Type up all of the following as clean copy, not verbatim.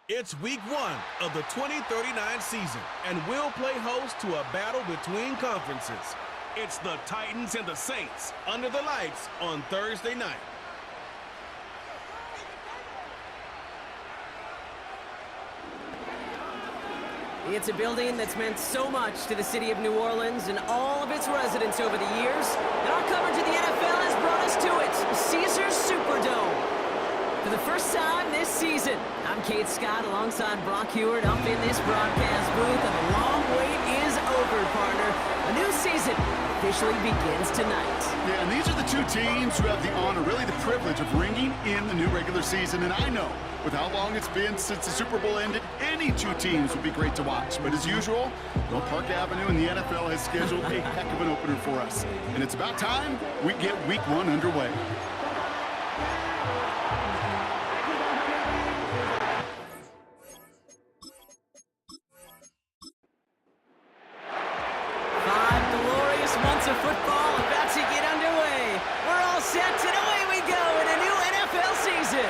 It's week 1 of the 2039 season, and we'll play host to a battle between conferences. It's the Titans and the Saints under the lights on Thursday night. It's a building that's meant so much to the city of New Orleans and all of its residents over the years, and our coverage of the NFL has brought us to it, Caesars Superdome. For the first time this season, I'm Kate Scott alongside Brock Heward up in this broadcast booth, and the long wait is over, partner. A new season officially begins tonight. Yeah, and these are the two teams who have the honor, really the privilege of ringing in the new regular season. And I know, with how long it's been since the Super Bowl ended, any two teams would be great to watch. But as usual, Park Avenue and the NFL has scheduled a heck of an opener for us. And it's about time we get week 1 underway. Of football about to get underway. We're all set, and away we go in a new NFL season.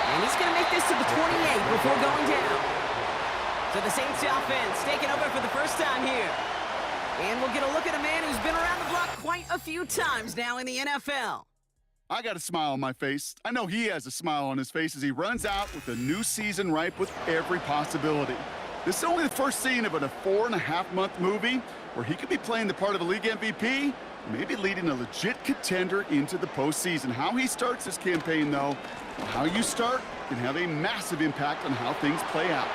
And he's going to make this to the 28 before going down. So the Saints offense taking over for the first time here. And we'll get a look at a man who's been around the block quite a few times now in the NFL. I got a smile on my face. I know he has a smile on his face as he runs out with a new season ripe with every possibility. This is only the first scene of a 4.5-month movie where he could be playing the part of a league MVP, maybe leading a legit contender into the postseason. How he starts this campaign, though, well, how you start can have a massive impact on how things play out.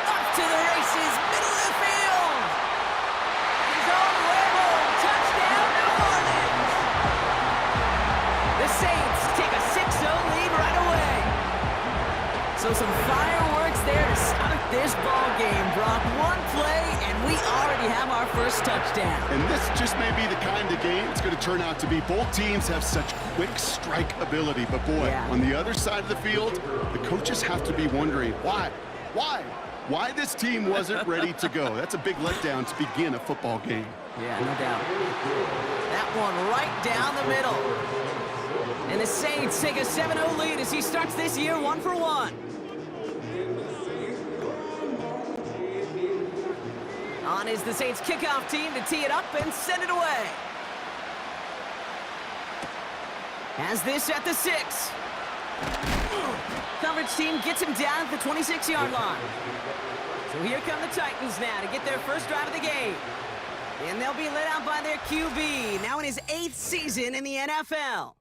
Off to the races, middle of the field. He's all the way home. Touchdown, New Orleans. The Saints take a 6-0 lead right away. So some fireworks there to start this ball game, Brock. One play, and we already have our first touchdown. And this just may be the kind of game it's going to turn out to be. Both teams have such quick strike ability, but boy, on the other side of the field, the coaches have to be wondering, why this team wasn't ready to go. That's a big letdown to begin a football game. Yeah, no doubt. That one right down the middle. And the Saints take a 7-0 lead as he starts this year 1-for-1. On is the Saints kickoff team to tee it up and send it away. Has this at the 6. Coverage team gets him down at the 26-yard line. So here come the Titans now to get their first drive of the game. And they'll be led out by their QB, now in his 8th season in the NFL.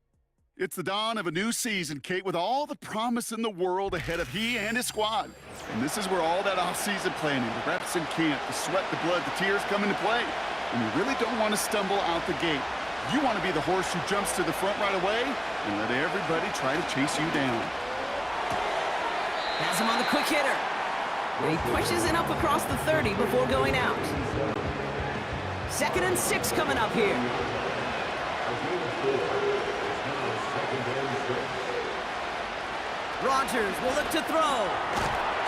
It's the dawn of a new season, Kate, with all the promise in the world ahead of he and his squad. And this is where all that off-season planning, the reps in camp, the sweat, the blood, the tears come into play. And you really don't want to stumble out the gate. You want to be the horse who jumps to the front right away and let everybody try to chase you down. Has him on the quick hitter. And he pushes it up across the 30 before going out. 2nd and 6 coming up here. Rodgers will look to throw.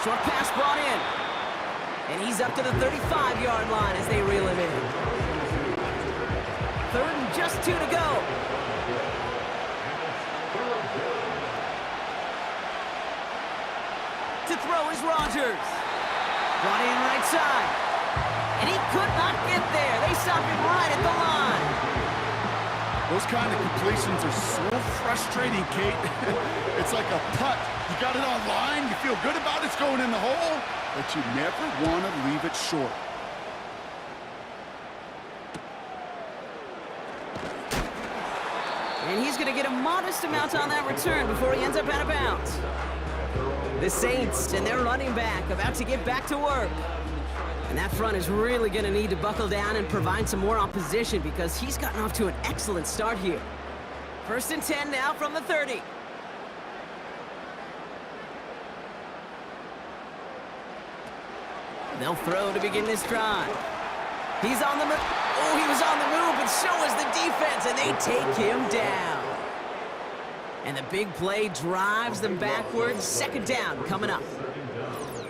Short pass brought in. And he's up to the 35-yard line as they reel him in. 3rd and just 2 to go. To throw is Rodgers. Brought in right side. And he could not get there. They stop him right at the line. Those kind of completions are so frustrating, Kate. It's like a putt. You got it on line, you feel good about it, it's going in the hole, but you never want to leave it short. And he's going to get a modest amount on that return before he ends up out of bounds. The Saints and their running back about to get back to work. And that front is really going to need to buckle down and provide some more opposition because he's gotten off to an excellent start here. 1st and 10 now from the 30. They'll throw to begin this drive. He's on the move. Oh, he was on the move, but so was the defense, and they take him down. And the big play drives them backwards. 2nd down coming up.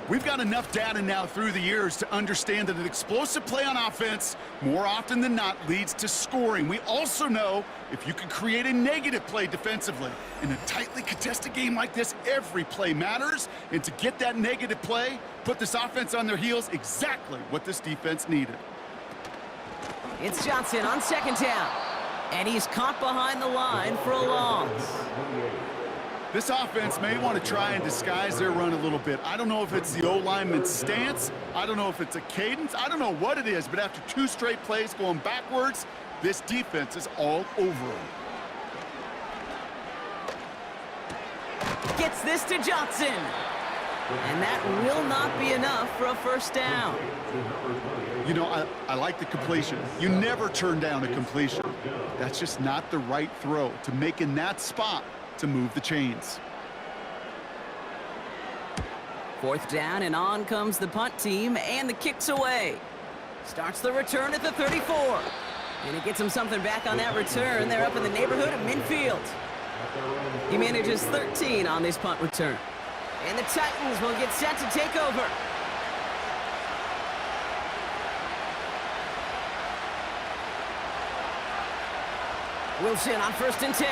We've got enough data now through the years to understand that an explosive play on offense, more often than not, leads to scoring. We also know if you can create a negative play defensively. In a tightly contested game like this, every play matters. And to get that negative play, put this offense on their heels, exactly what this defense needed. It's Johnson on second down. And he's caught behind the line for a loss. This offense may want to try and disguise their run a little bit. I don't know if it's the O-lineman's stance. I don't know if it's a cadence. I don't know what it is, but after 2 straight plays going backwards, this defense is all over them. Gets this to Johnson. And that will not be enough for a first down. You know, I like the completion. You never turn down a completion. That's just not the right throw to make in that spot to move the chains. Fourth down, and on comes the punt team, and the kick's away. Starts the return at the 34. And he gets him something back on that return. They're up in the neighborhood of midfield. He manages 13 on this punt return. And the Titans will get set to take over. Wilson on 1st and 10.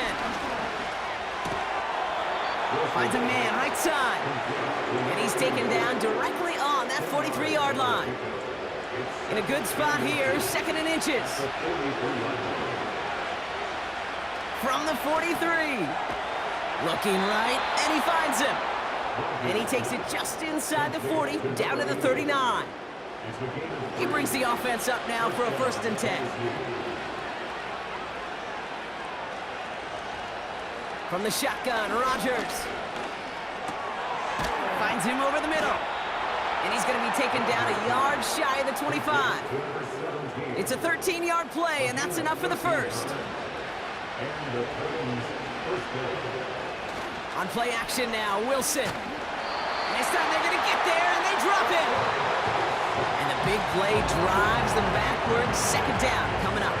Finds a man right side. And he's taken down directly on that 43-yard line. In a good spot here, 2nd and inches. From the 43. Looking right, and he finds him. And he takes it just inside the 40, down to the 39. He brings the offense up now for a 1st and 10. From the shotgun, Rodgers. Finds him over the middle. And he's going to be taken down a yard shy of the 25. It's a 13-yard play, and that's enough for the first. On play action now, Wilson. This time they're going to get there, and they drop him. And the big play drives them backwards. 2nd down coming up.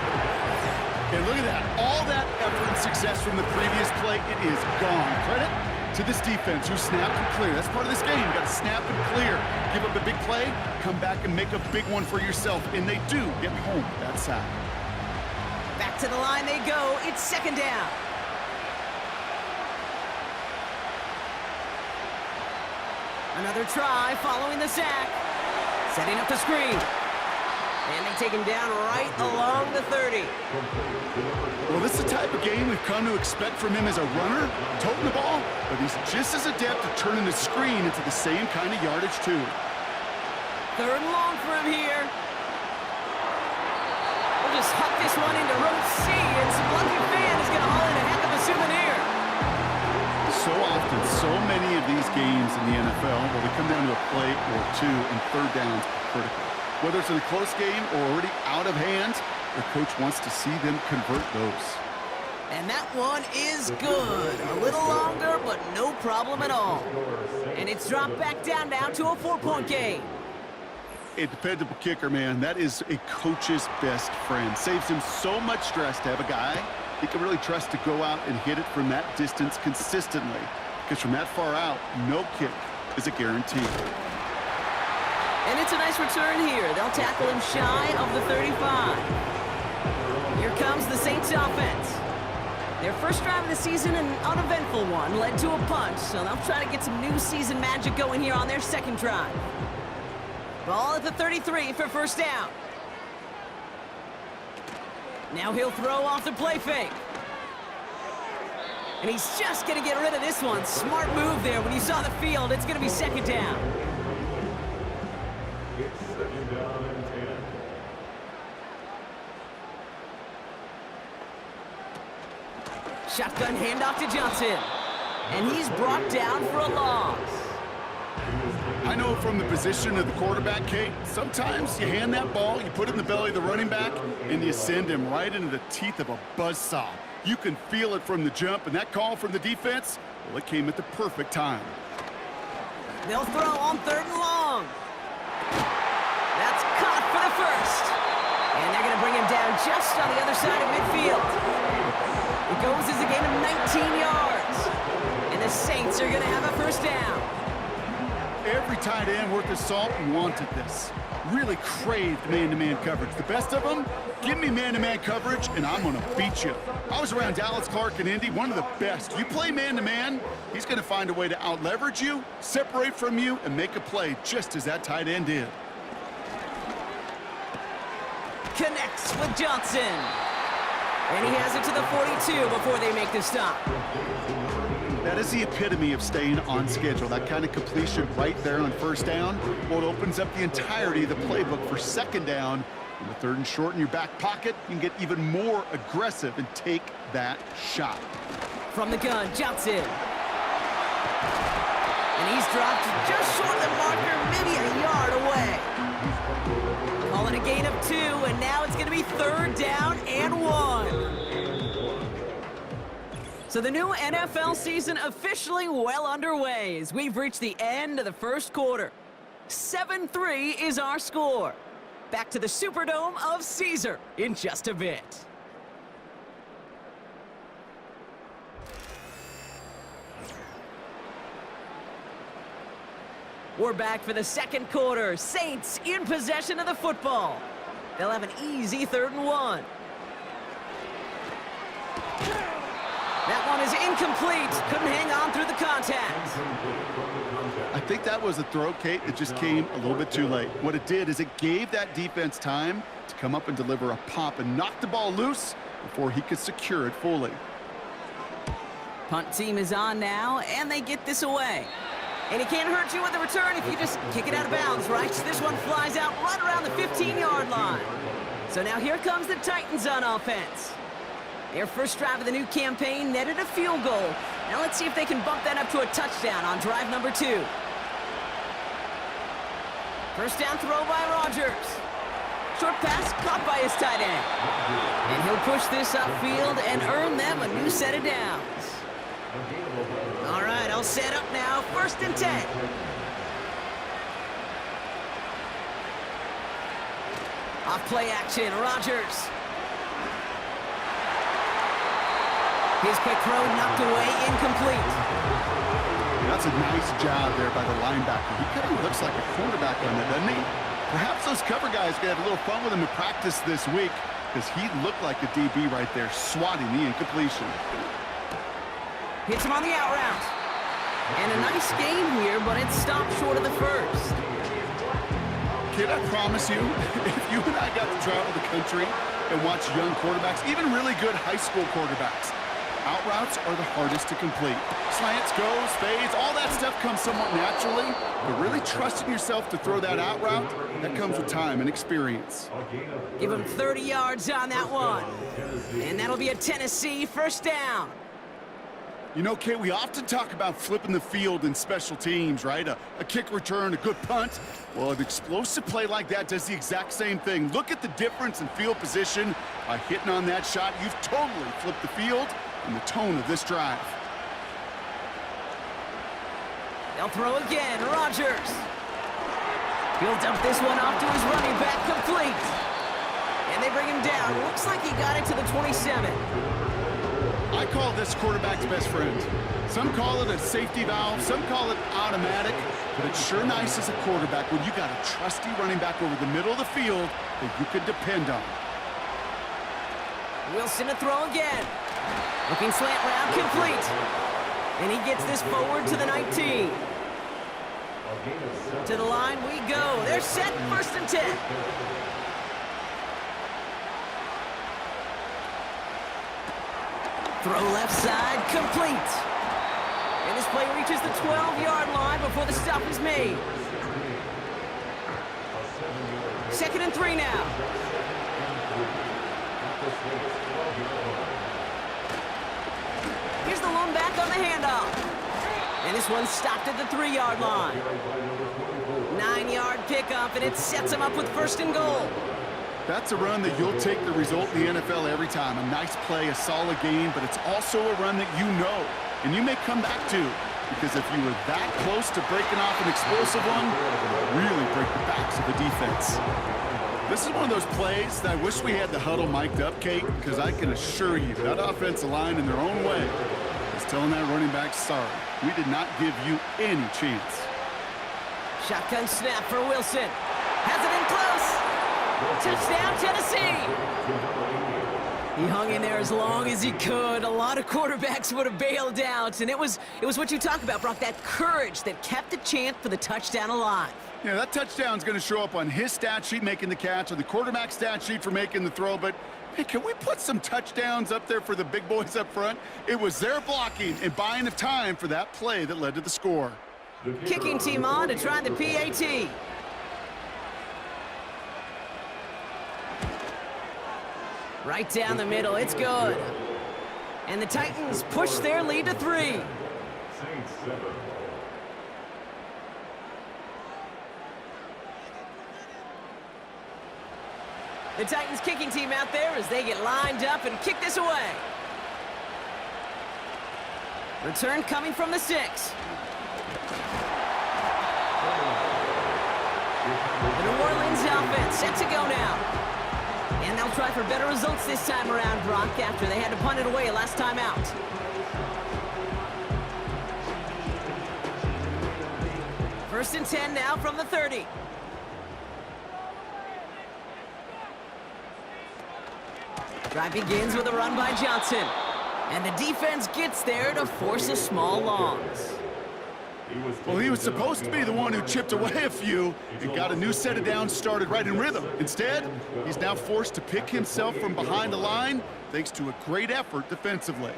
And look at that. All that effort and success from the previous play, it is gone. Credit to this defense who snapped and clear. That's part of this game. You got to snap and clear. Give up a big play, come back and make a big one for yourself. And they do get home that sack. Back to the line they go. It's 2nd down. Another try following the sack. Setting up the screen. And they take him down right along the 30. Well, this is the type of game we've come to expect from him as a runner, toting the ball, but he's just as adept at turning the screen into the same kind of yardage, too. 3rd and long for him here. We'll just huck this one into row C, and some lucky fan is going to haul in a heck of a souvenir. So often, so many of these games in the NFL, where they come down to a play or 2, and 3rd downs are critical. Whether it's in a close game or already out of hand, the coach wants to see them convert those. And that one is good. A little longer, but no problem at all. And it's dropped back down now to a 4-point game. A dependable kicker, man, that is a coach's best friend. Saves him so much stress to have a guy he can really trust to go out and hit it from that distance consistently. Because from that far out, no kick is a guarantee. And it's a nice return here. They'll tackle him shy of the 35. Here comes the Saints offense. Their first drive of the season, an uneventful one, led to a punt, so they'll try to get some new season magic going here on their 2nd drive. Ball at the 33 for 1st down. Now he'll throw off the play fake. And he's just going to get rid of this one. Smart move there. When you saw the field, it's going to be 2nd down. Shotgun handoff to Johnson. And he's brought down for a loss. I know from the position of the quarterback, Kate, sometimes you hand that ball, you put it in the belly of the running back, and you send him right into the teeth of a buzzsaw. You can feel it from the jump, and that call from the defense, well, it came at the perfect time. They'll throw on 3rd and long. That's caught for the first. And they're going to bring him down just on the other side of midfield. It goes as a gain of 19 yards. And the Saints are going to have a 1st down. Every tight end worth his salt wanted this. Really craved man-to-man coverage. The best of them, give me man-to-man coverage, and I'm going to beat you. I was around Dallas Clark and Indy, one of the best. You play man-to-man, he's going to find a way to out-leverage you, separate from you, and make a play just as that tight end did. Connects with Johnson. And he has it to the 42 before they make the stop. That is the epitome of staying on schedule. That kind of completion right there on first down. Well, it opens up the entirety of the playbook for second down. In the third and short in your back pocket, you can get even more aggressive and take that shot. From the gun, Johnson. And he's dropped just short of the marker, maybe a yard away. Calling a gain of 2, and now it's going to be third down and 1. So the new NFL season officially well underway as we've reached the end of the first quarter. 7-3 is our score. Back to the Superdome of Caesar in just a bit. We're back for the second quarter. Saints in possession of the football. They'll have an easy 3rd and 1. That one is incomplete. Couldn't hang on through the contact. I think that was a throw, Kate, that just came a little bit too late. What it did is it gave that defense time to come up and deliver a pop and knock the ball loose before he could secure it fully. Punt team is on now, and they get this away. And it can't hurt you with the return if you just kick it out of bounds, right? So this one flies out right around the 15-yard line. So now here comes the Titans on offense. Their first drive of the new campaign netted a field goal. Now let's see if they can bump that up to a touchdown on drive number 2. First down throw by Rodgers. Short pass caught by his tight end. And he'll push this upfield and earn them a new set of downs. All right, all set up now. 1st and 10. Off play action, Rodgers. His quick throw knocked away, incomplete. That's a nice job there by the linebacker. He kind of looks like a quarterback on that, doesn't he? Perhaps those cover guys could have a little fun with him in practice this week because he looked like a DB right there, swatting the incompletion. Hits him on the out route. And a nice game here, but it stopped short of the first. Kid, I promise you, if you and I got to travel the country and watch young quarterbacks, even really good high school quarterbacks, out routes are the hardest to complete. Slants, goes, fades, all that stuff comes somewhat naturally, but really trusting yourself to throw that out route, that comes with time and experience. Give him 30 yards on that one. And that'll be a Tennessee first down. You know, Kate, we often talk about flipping the field in special teams, right? A kick return, a good punt. Well, an explosive play like that does the exact same thing. Look at the difference in field position. By hitting on that shot, you've totally flipped the field and the tone of this drive. They'll throw again, Rodgers. He'll dump this one off to his running back, complete. And they bring him down. Looks like he got it to the 27. I call this quarterback's best friend. Some call it a safety valve, some call it automatic, but it's sure nice as a quarterback when you got a trusty running back over the middle of the field that you could depend on. Wilson to throw again. Looking slant route, complete. And he gets this forward to the 19. To the line we go. They're set, 1st and 10. Throw left side, complete. And this play reaches the 12-yard line before the stop is made. 2nd and 3 now. Here's the lone back on the handoff. And this one's stopped at the 3-yard line. 9-yard pickup, and it sets him up with 1st and goal. That's a run that you'll take the result in the NFL every time. A nice play, a solid game, but it's also a run that you know, and you may come back to, because if you were that close to breaking off an explosive one, it would really break the backs of the defense. This is one of those plays that I wish we had the huddle mic'd up, Kate, because I can assure you that offensive line in their own way is telling that running back, sorry, we did not give you any chance. Shotgun snap for Wilson. Has it in close. Touchdown, Tennessee. He hung in there as long as he could. A lot of quarterbacks would have bailed out, and it was what you talk about, Brock, that courage that kept the chant for the touchdown alive. Yeah, that touchdown's going to show up on his stat sheet making the catch or the quarterback stat sheet for making the throw, but hey, can we put some touchdowns up there for the big boys up front? It was their blocking and buying of time for that play that led to the score. Kicking team on to try the PAT. Right down the middle, it's good. And the Titans push their lead to 3. The Titans kicking team out there as they get lined up and kick this away. Return coming from the 6. The New Orleans offense set to go now. And they'll try for better results this time around, Brock, after they had to punt it away last time out. First and 10 now from the 30. Drive begins with a run by Johnson. And the defense gets there to force a small loss. Well, he was supposed to be the one who chipped away a few and got a new set of downs started right in rhythm. Instead, he's now forced to pick himself from behind the line thanks to a great effort defensively.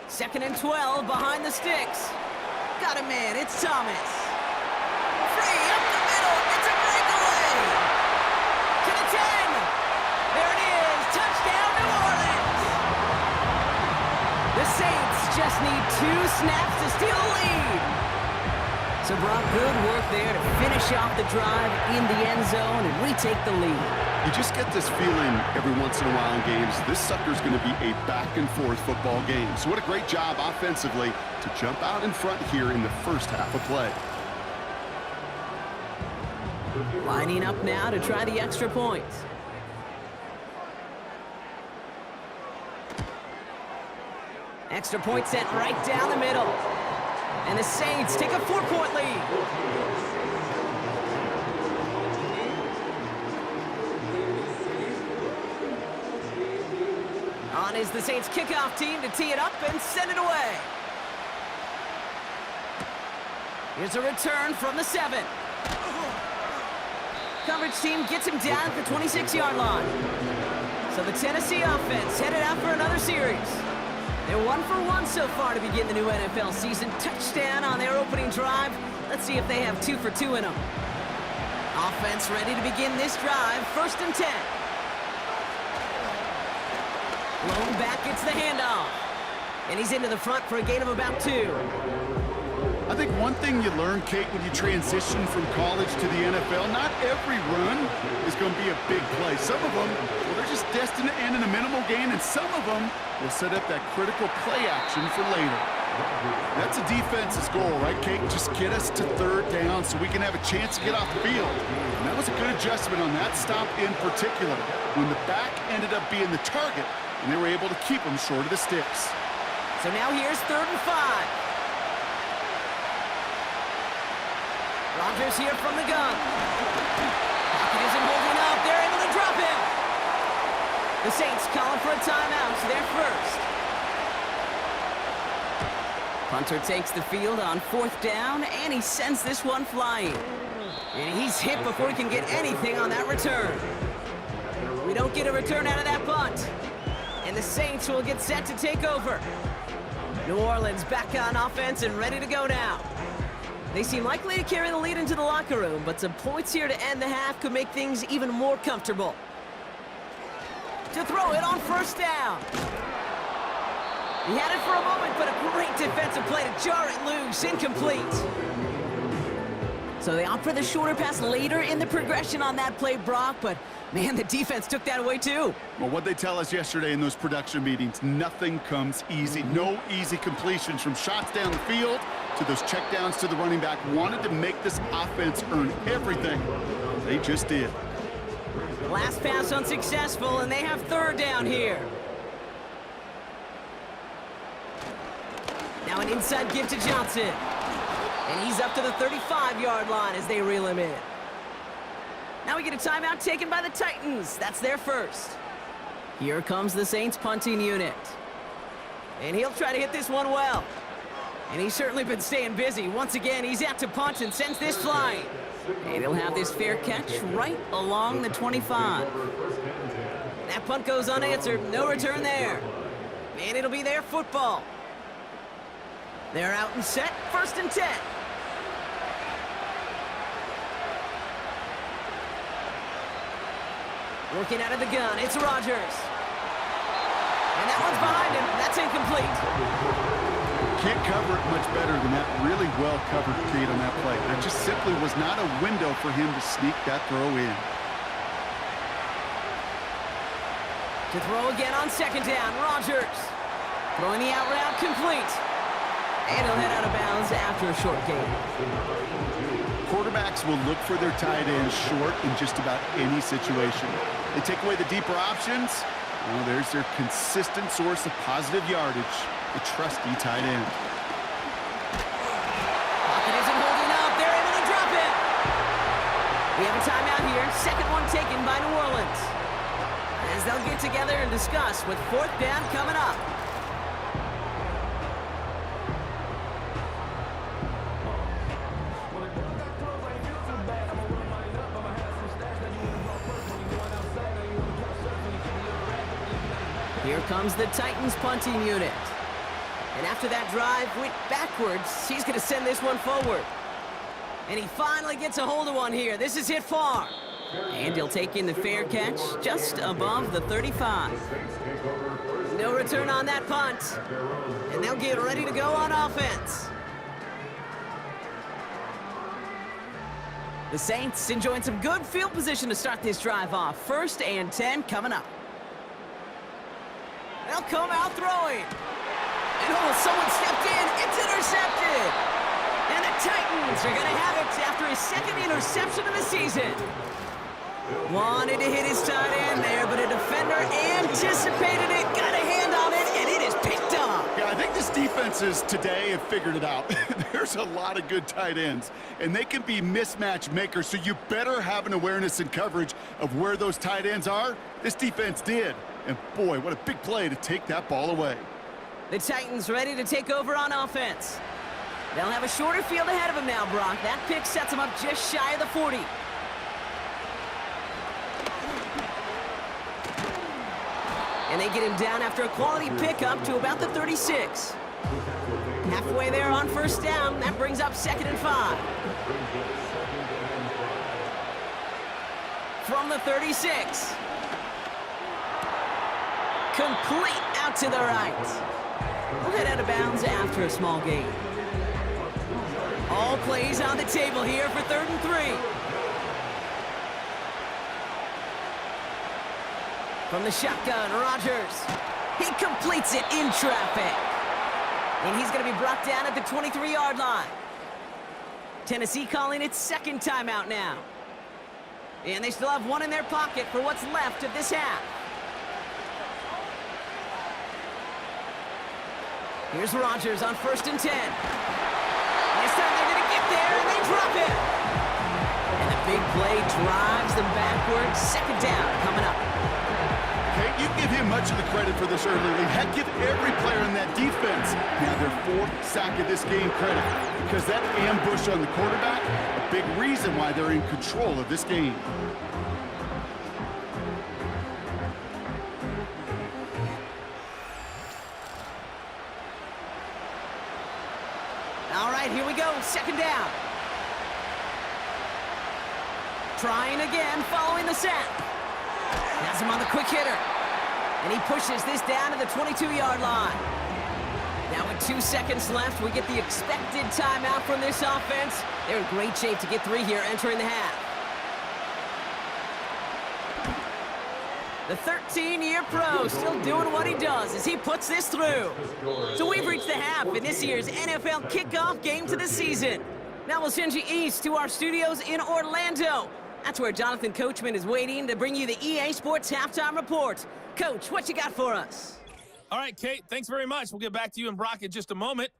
Second and 12 behind the sticks. Got a man, it's Thomas. Free up the middle, it's a breakaway. To the 10. There it is, touchdown New Orleans. The Saints just need 2 snaps to steal the lead. So Brock, good work there to finish off the drive in the end zone and retake the lead. You just get this feeling every once in a while in games, this sucker's going to be a back-and-forth football game. So what a great job offensively to jump out in front here in the first half of play. Lining up now to try the extra point. Extra point sent right down the middle. And the Saints take a 4-point lead. On is the Saints kickoff team to tee it up and send it away. Here's a return from the 7. Coverage team gets him down at the 26-yard line. So the Tennessee offense headed out for another series. They're 1 for 1 so far to begin the new NFL season. Touchdown on their opening drive. Let's see if they have 2 for 2 in them. Offense ready to begin this drive. First and 10. Blown back gets the handoff. And he's into the front for a gain of about 2. I think one thing you learn, Kate, when you transition from college to the NFL, not every run is going to be a big play. Some of them, well, they're just destined to end in a minimal gain, and some of them will set up that critical play action for later. That's a defense's goal, right, Kate? Just get us to 3rd down so we can have a chance to get off the field. And that was a good adjustment on that stop in particular, when the back ended up being the target, and they were able to keep him short of the sticks. So now here's 3rd and 5. Rodgers here from the gun. Pocket isn't holding up. They're able to drop him. The Saints calling for a timeout. They're first. Punter takes the field on 4th down, and he sends this one flying. And he's hit before he can get anything on that return. We don't get a return out of that punt. And the Saints will get set to take over. New Orleans back on offense and ready to go now. They seem likely to carry the lead into the locker room, but some points here to end the half could make things even more comfortable. To throw it on 1st down. He had it for a moment, but a great defensive play to jar it loose. Incomplete. So they opt for the shorter pass later in the progression on that play, Brock, but man, the defense took that away too. Well, what they tell us yesterday in those production meetings, nothing comes easy. No easy completions from shots down the field to those checkdowns to the running back. Wanted to make this offense earn everything. They just did. Last pass unsuccessful, and they have 3rd down here. Now an inside give to Johnson. And he's up to the 35-yard line as they reel him in. Now we get a timeout taken by the Titans. That's their first. Here comes the Saints punting unit. And he'll try to hit this one well. And he's certainly been staying busy. Once again, he's out to punt and sends this flying. And he'll have this fair catch right along the 25. That punt goes unanswered. No return there. And it'll be their football. They're out and set. 1st and 10. Working out of the gun, it's Rodgers. And that one's behind him. That's incomplete. Can't cover it much better than that really well-covered feed on that play. There just simply was not a window for him to sneak that throw in. To throw again on 2nd down, Rodgers. Throwing the out route complete. And he'll head out of bounds after a short gain. Quarterbacks will look for their tight ends short in just about any situation. They take away the deeper options. Well, there's their consistent source of positive yardage, the trusty tight end. Pocket isn't holding up. They're able to drop it. We have a timeout here. 2nd one taken by New Orleans. As they'll get together and discuss with 4th down coming up. Here comes the Titans punting unit. And after that drive went backwards, he's going to send this one forward. And he finally gets a hold of one here. This is hit far. And he'll take in the fair catch just above the 35. No return on that punt. And they'll get ready to go on offense. The Saints enjoying some good field position to start this drive off. 1st and 10 coming up. They'll come out throwing. And oh, someone stepped in. It's intercepted. And the Titans are going to have it after his 2nd interception of the season. Wanted to hit his tight end there, but a defender anticipated it, got a hand on it, and it is picked up. Yeah, I think this defenses today have figured it out. There's a lot of good tight ends, and they can be mismatch makers, so you better have an awareness and coverage of where those tight ends are. This defense did. And boy, what a big play to take that ball away. The Titans ready to take over on offense. They'll have a shorter field ahead of them now, Brock. That pick sets them up just shy of the 40. And they get him down after a quality pickup to about the 36. Halfway there on 1st down. That brings up 2nd and 5. From the 36. Complete out to the right. We'll head out of bounds after a small gain. All plays on the table here for 3rd and 3. From the shotgun, Rodgers. He completes it in traffic. And he's going to be brought down at the 23-yard line. Tennessee calling its 2nd timeout now. And they still have one in their pocket for what's left of this half. Here's Rodgers on 1st and 10. This time they're going to get there, and they drop it. And the big play drives them backwards. 2nd down coming up. Can't you give him much of the credit for this early lead? Heck, give every player in that defense now their 4th sack of this game credit. Because that ambush on the quarterback, a big reason why they're in control of this game. All right, here we go. 2nd down. Trying again, following the sack. Has him on the quick hitter. And he pushes this down to the 22-yard line. Now with 2 seconds left, we get the expected timeout from this offense. They're in great shape to get 3 here entering the half. The 13-year pro still doing what he does as he puts this through. So we've reached the half in this year's NFL kickoff game to the season. Now we'll send you east to our studios in Orlando. That's where Jonathan Coachman is waiting to bring you the EA Sports Halftime Report. Coach, what you got for us? All right, Kate, thanks very much. We'll get back to you and Brock in just a moment.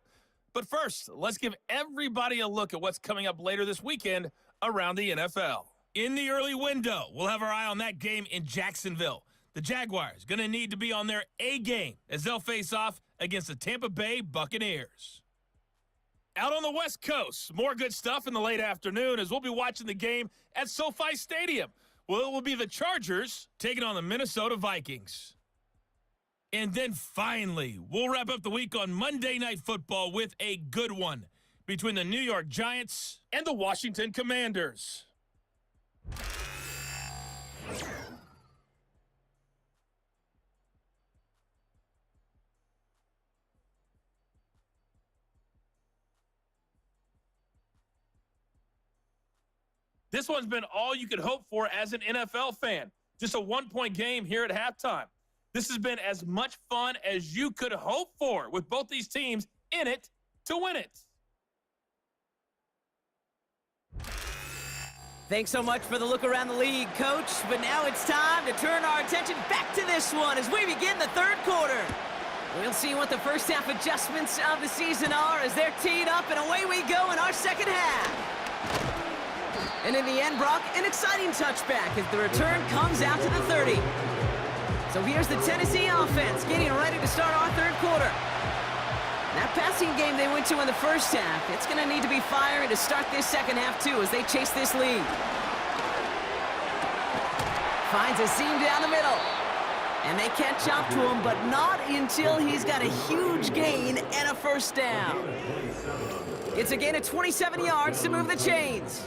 But first, let's give everybody a look at what's coming up later this weekend around the NFL. In the early window, we'll have our eye on that game in Jacksonville. The Jaguars going to need to be on their A game as they'll face off against the Tampa Bay Buccaneers. Out on the West Coast, more good stuff in the late afternoon as we'll be watching the game at SoFi Stadium. Well, it will be the Chargers taking on the Minnesota Vikings. And then finally, we'll wrap up the week on Monday Night Football with a good one between the New York Giants and the Washington Commanders. This one's been all you could hope for as an NFL fan. Just a one-point game here at halftime. This has been as much fun as you could hope for with both these teams in it to win it. Thanks so much for the look around the league, Coach. But now it's time to turn our attention back to this one as we begin the third quarter. We'll see what the first half adjustments of the season are as they're teed up, and away we go in our second half. And in the end, Brock, an exciting touchback as the return comes out to the 30. So here's the Tennessee offense getting ready to start our third quarter. That passing game they went to in the first half, it's going to need to be firing to start this second half too as they chase this lead. Finds a seam down the middle. And they catch up to him, but not until he's got a huge gain and a first down. It's a gain of 27 yards to move the chains.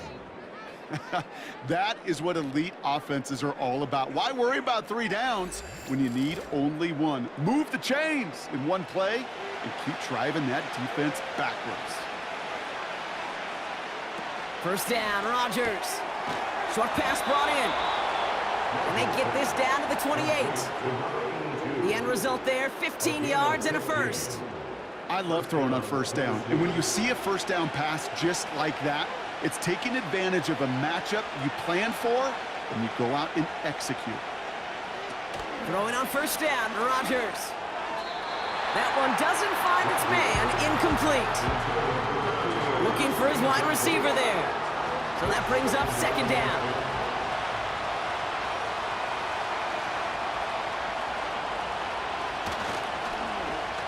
That is what elite offenses are all about. Why worry about 3 downs when you need only one? Move the chains in one play and keep driving that defense backwards. First down, Rodgers. Short pass brought in. And they get this down to the 28. The end result there, 15 yards and a first. I love throwing on first down. And when you see a first down pass just like that, it's taking advantage of a matchup you plan for, and you go out and execute. Throwing on first down, Rodgers. That one doesn't find its man, incomplete. Looking for his wide receiver there. So that brings up second down.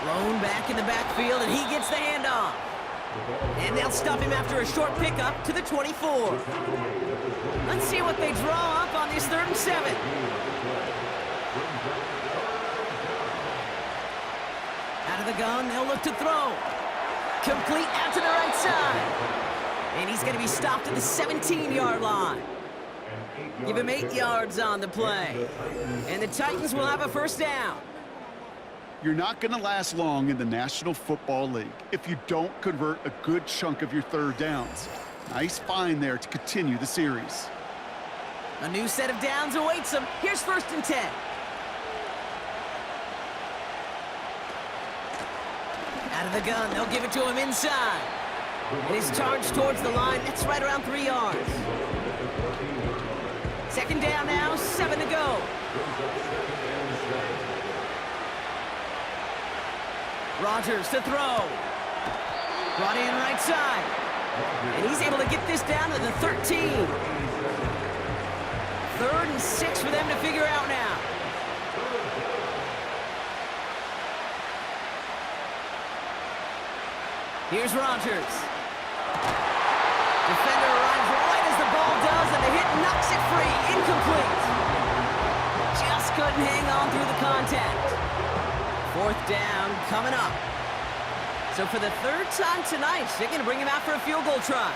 Blown back in the backfield, and he gets the handoff. And they'll stop him after a short pickup to the 24. Let's see what they draw up on this 3rd and 7. Out of the gun, they'll look to throw. Complete out to the right side. And he's going to be stopped at the 17-yard line. Give him 8 yards on the play. And the Titans will have a first down. You're not going to last long in the National Football League if you don't convert a good chunk of your third downs. Nice find there to continue the series. A new set of downs awaits them. Here's 1st and 10. Out of the gun, they'll give it to him inside. And he's charged towards the line. It's right around 3 yards. Second down now, 7 to go. Rodgers to throw. Brought in right side. And he's able to get this down to the 13. 3rd and 6 for them to figure out now. Here's Rodgers. Defender arrives right as the ball does, and the hit knocks it free. Incomplete. Just couldn't hang on through the contact. 4th down coming up. So for the 3rd time tonight, they're going to bring him out for a field goal try.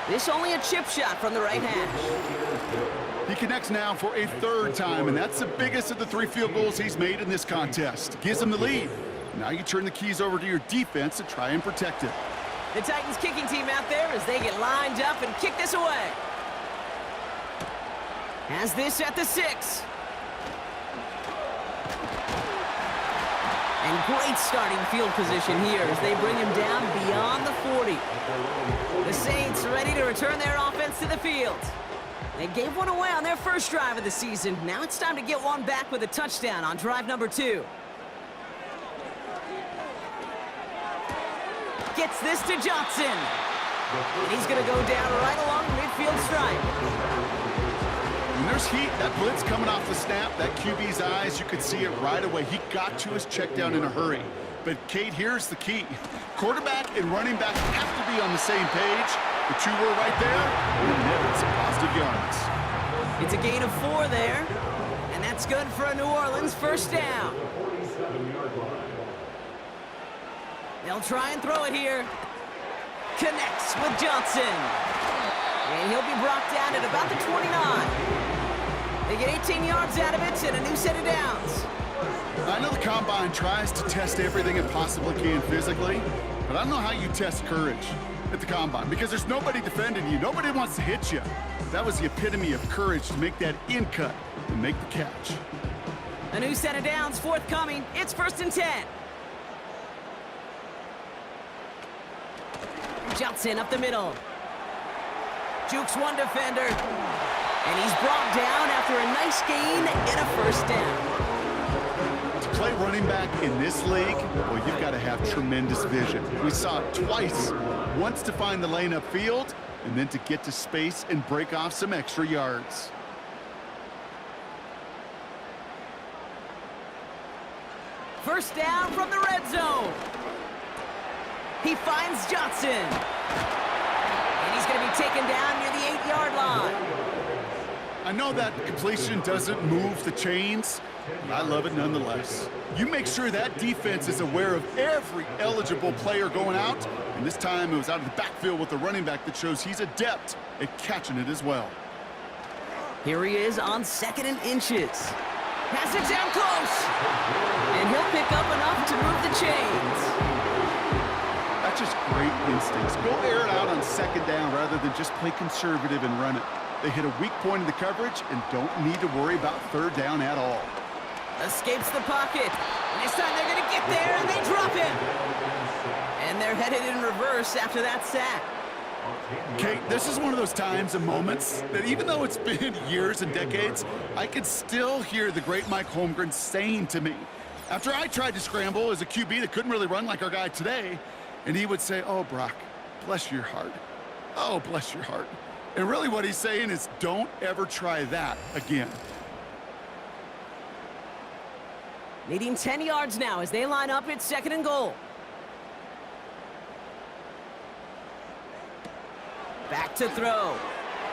This only a chip shot from the right hash. He connects now for a 3rd time, and that's the biggest of the 3 field goals he's made in this contest. Gives him the lead. Now you turn the keys over to your defense to try and protect it. The Titans kicking team out there as they get lined up and kick this away. Has this at the 6. And great starting field position here as they bring him down beyond the 40. The Saints ready to return their offense to the field. They gave one away on their first drive of the season. Now it's time to get one back with a touchdown on drive number 2. Gets this to Johnson. And he's going to go down right along the midfield stripe. When there's heat, that blitz coming off the snap, that QB's eyes, you could see it right away. He got to his check down in a hurry. But, Kate, here's the key. Quarterback and running back have to be on the same page. The two were right there, and netted some positive yards. It's a gain of 4 there, and that's good for a New Orleans first down. They'll try and throw it here. Connects with Johnson. And he'll be brought down at about the 29. They get 18 yards out of it and a new set of downs. I know the Combine tries to test everything it possibly can physically, but I don't know how you test courage at the Combine because there's nobody defending you. Nobody wants to hit you. That was the epitome of courage to make that in cut and make the catch. A new set of downs forthcoming. It's 1st and 10. Johnson up the middle. Jukes one defender. And he's brought down after a nice gain and a first down. To play running back in this league, well, you've got to have tremendous vision. We saw it twice. Once to find the lane upfield, and then to get to space and break off some extra yards. First down from the red zone. He finds Johnson. And he's going to be taken down near the 8-yard line. I know that completion doesn't move the chains, but I love it nonetheless. You make sure that defense is aware of every eligible player going out, and this time it was out of the backfield with the running back that shows he's adept at catching it as well. Here he is on 2nd and inches. Pass it down close. And he'll pick up enough to move the chains. That's just great instincts. Go air it out on 2nd down rather than just play conservative and run it. They hit a weak point in the coverage and don't need to worry about 3rd down at all. Escapes the pocket. And this time they're going to get there, and they drop him. And they're headed in reverse after that sack. Kate, this is one of those times and moments that even though it's been years and decades, I could still hear the great Mike Holmgren saying to me, after I tried to scramble as a QB that couldn't really run like our guy today, and he would say, "Oh, Brock, bless your heart. Oh, bless your heart." And really what he's saying is don't ever try that again. Needing 10 yards now as they line up at 2nd and goal. Back to throw.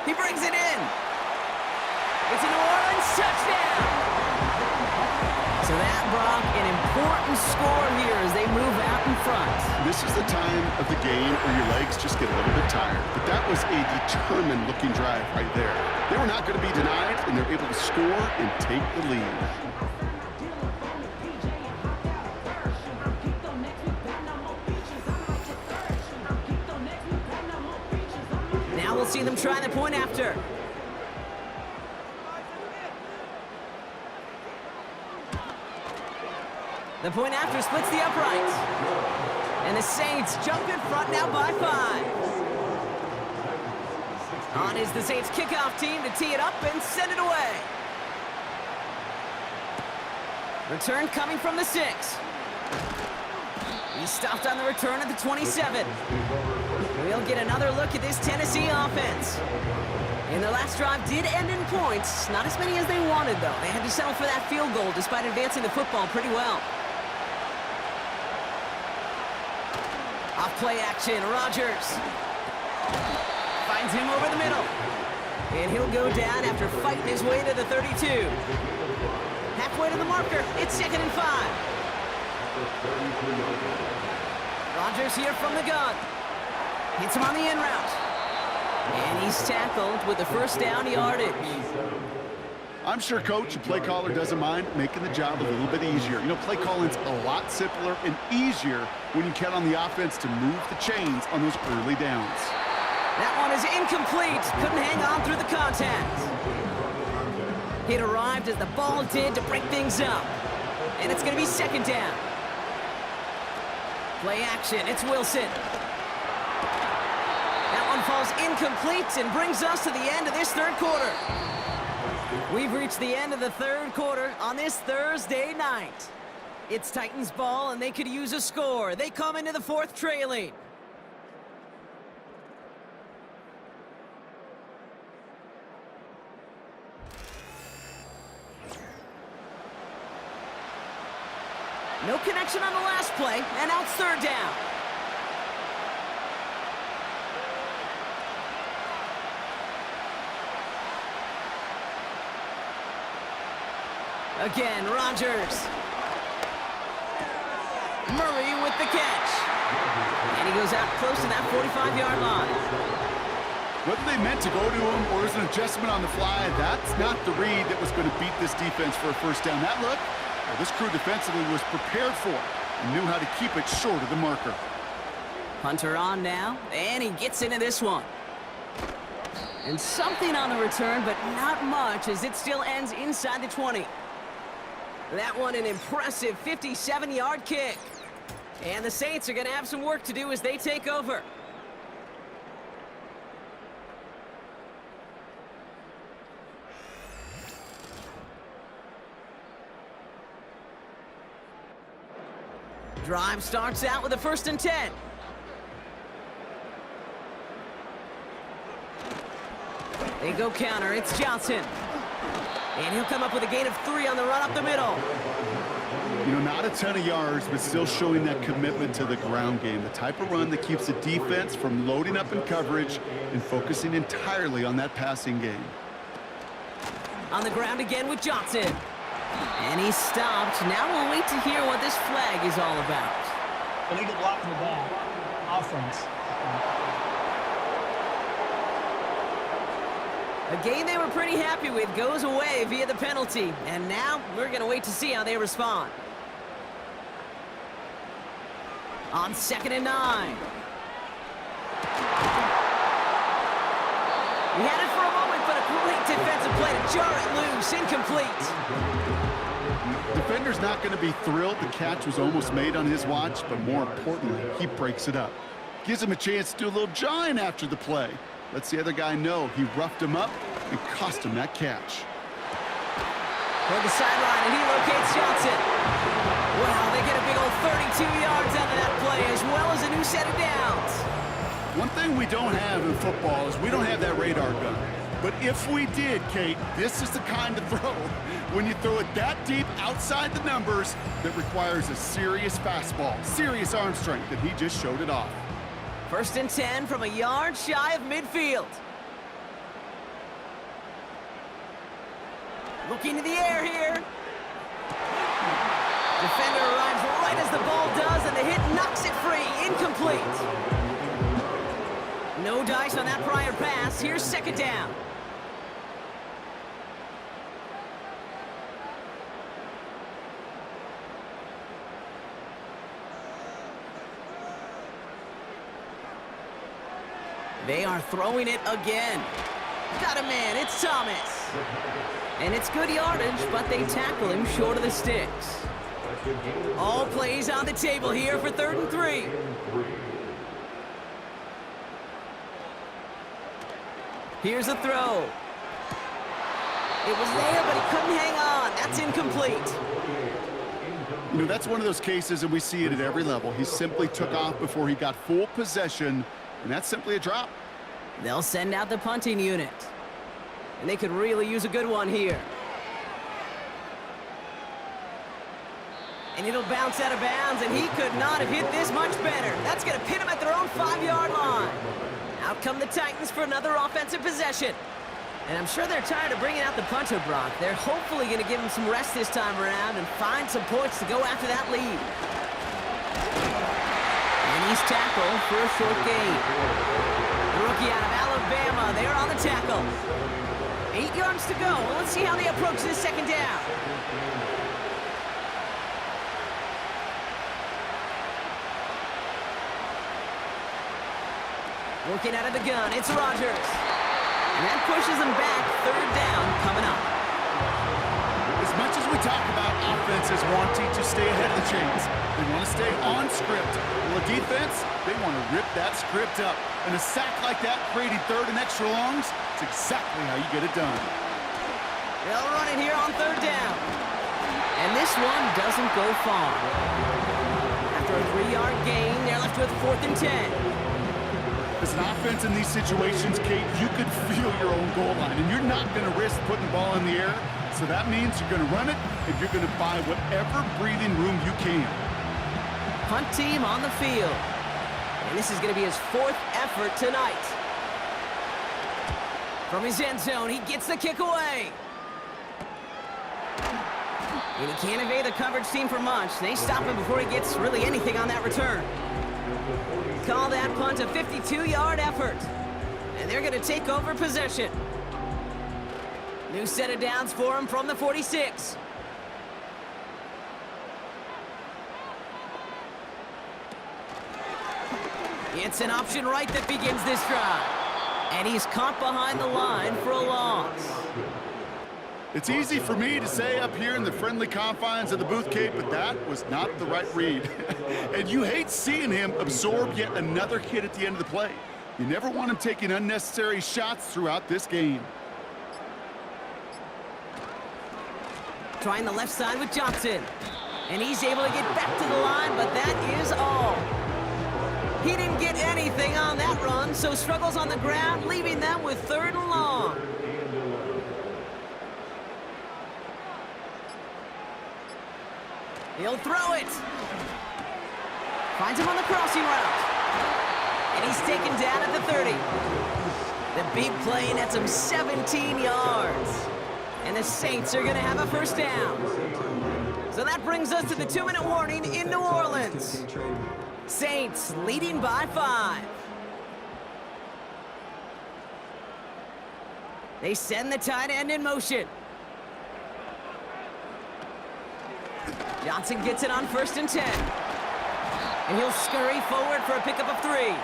He brings it in. It's a New Orleans touchdown. So that, Brock, an important score here as they move out in front. This is the time of the game where your legs just get a little bit tired. But that was a determined-looking drive right there. They were not going to be denied, and they're able to score and take the lead. Now we'll see them try the point after. The point after splits the uprights. And the Saints jump in front now by 5. On is the Saints kickoff team to tee it up and send it away. Return coming from the 6. He stopped on the return at the 27. We'll get another look at this Tennessee offense. And their last drive did end in points. Not as many as they wanted, though. They had to settle for that field goal despite advancing the football pretty well. Off play action, Rodgers. Finds him over the middle. And he'll go down after fighting his way to the 32. Halfway to the marker, it's 2nd and 5. Rodgers here from the gun. Hits him on the in route. And he's tackled with the first down yardage. I'm sure coach and play caller doesn't mind making the job a little bit easier. You know, play calling's a lot simpler and easier when you count on the offense to move the chains on those early downs. That one is incomplete. Couldn't hang on through the contact. It arrived as the ball did to break things up. And it's going to be 2nd down. Play action. It's Wilson. That one falls incomplete and brings us to the end of this 3rd quarter. We've reached the end of the 3rd quarter on this Thursday night. It's Titans ball, and they could use a score. They come into the 4th trailing. No connection on the last play, and now it's third down. Again, Rodgers. Murray with the catch. And he goes out close to that 45-yard line. Whether they meant to go to him or is an adjustment on the fly, that's not the read that was going to beat this defense for a first down. That look, well, this crew defensively was prepared for it and knew how to keep it short of the marker. Hunter on now, and he gets into this one. And something on the return, but not much as it still ends inside the 20. That one an impressive 57-yard kick. And the Saints are going to have some work to do as they take over. Drive starts out with a 1st and 10. They go counter. It's Johnson. And he'll come up with a gain of 3 on the run up the middle. You know, not a ton of yards, but still showing that commitment to the ground game. The type of run that keeps the defense from loading up in coverage and focusing entirely on that passing game. On the ground again with Johnson. And he's stopped. Now we'll wait to hear what this flag is all about. Illegal block in the back. Offense. A game they were pretty happy with goes away via the penalty. And now we're going to wait to see how they respond. On 2nd and 9. We had it for a moment, but a great defensive play to jar it loose. Incomplete. Defender's not going to be thrilled the catch was almost made on his watch, but more importantly, he breaks it up. Gives him a chance to do a little jawing after the play. Lets the other guy know he roughed him up and cost him that catch. Toward the sideline, and he locates Johnson. Wow, they get a big old 32 yards out of that play, as well as a new set of downs. One thing we don't have in football is we don't have that radar gun. But if we did, Kate, this is the kind of throw, when you throw it that deep outside the numbers, that requires a serious fastball, serious arm strength, and he just showed it off. 1st and 10 from a yard shy of midfield. Looking to the air here. Defender arrives right as the ball does, and the hit knocks it free. Incomplete. No dice on that prior pass. Here's 2nd down. They are throwing it again. Got a man, it's Thomas. And it's good yardage, but they tackle him short of the sticks. All plays on the table here for 3rd and 3. Here's a throw. It was there, but he couldn't hang on. That's incomplete. You know, that's one of those cases, and we see it at every level. He simply took off before he got full possession, and that's simply a drop. They'll send out the punting unit. And they could really use a good one here. And it'll bounce out of bounds, and he could not have hit this much better. That's going to pin him at their own 5-yard line. Out come the Titans for another offensive possession. And I'm sure they're tired of bringing out the punter, Brock. They're hopefully going to give him some rest this time around and find some points to go after that lead. And he's tackled for a short gain. The rookie out of Alabama, they're on the tackle. 8 yards to go. Well, let's see how they approach this 2nd down. Working out of the gun, it's Rodgers. And that pushes them back. 3rd down coming up. As much as we talk about offenses wanting to stay ahead of the chains, they want to stay on script. Well, the defense, they want to rip that script up. And a sack like that, creating 3rd and extra longs, it's exactly how you get it done. They'll run it here on 3rd down. And this one doesn't go far. After a 3-yard gain, they're left with 4th and 10. As an offense in these situations, Kate, you could feel your own goal line, and you're not going to risk putting the ball in the air, so that means you're going to run it and you're going to buy whatever breathing room you can. Punt team on the field. And this is going to be his 4th effort tonight. From his end zone, he gets the kick away. And he can't evade the coverage team for much. They stop him before he gets really anything on that return. Call that punt a 52-yard effort. And they're going to take over possession. New set of downs for him from the 46. It's an option right that begins this drive. And he's caught behind the line for a loss. It's easy for me to say up here in the friendly confines of the booth, Kate, but that was not the right read. And you hate seeing him absorb yet another hit at the end of the play. You never want him taking unnecessary shots throughout this game. Trying the left side with Johnson. And he's able to get back to the line, but that is all. He didn't get anything on that run, so struggles on the ground, leaving them with 3rd and long. He'll throw it. Finds him on the crossing route. And he's taken down at the 30. The big play nets him 17 yards. And the Saints are going to have a 1st down. So that brings us to the 2-minute warning in New Orleans. Saints leading by 5. They send the tight end in motion. Johnson gets it on 1st and 10. And he'll scurry forward for a pickup of 3.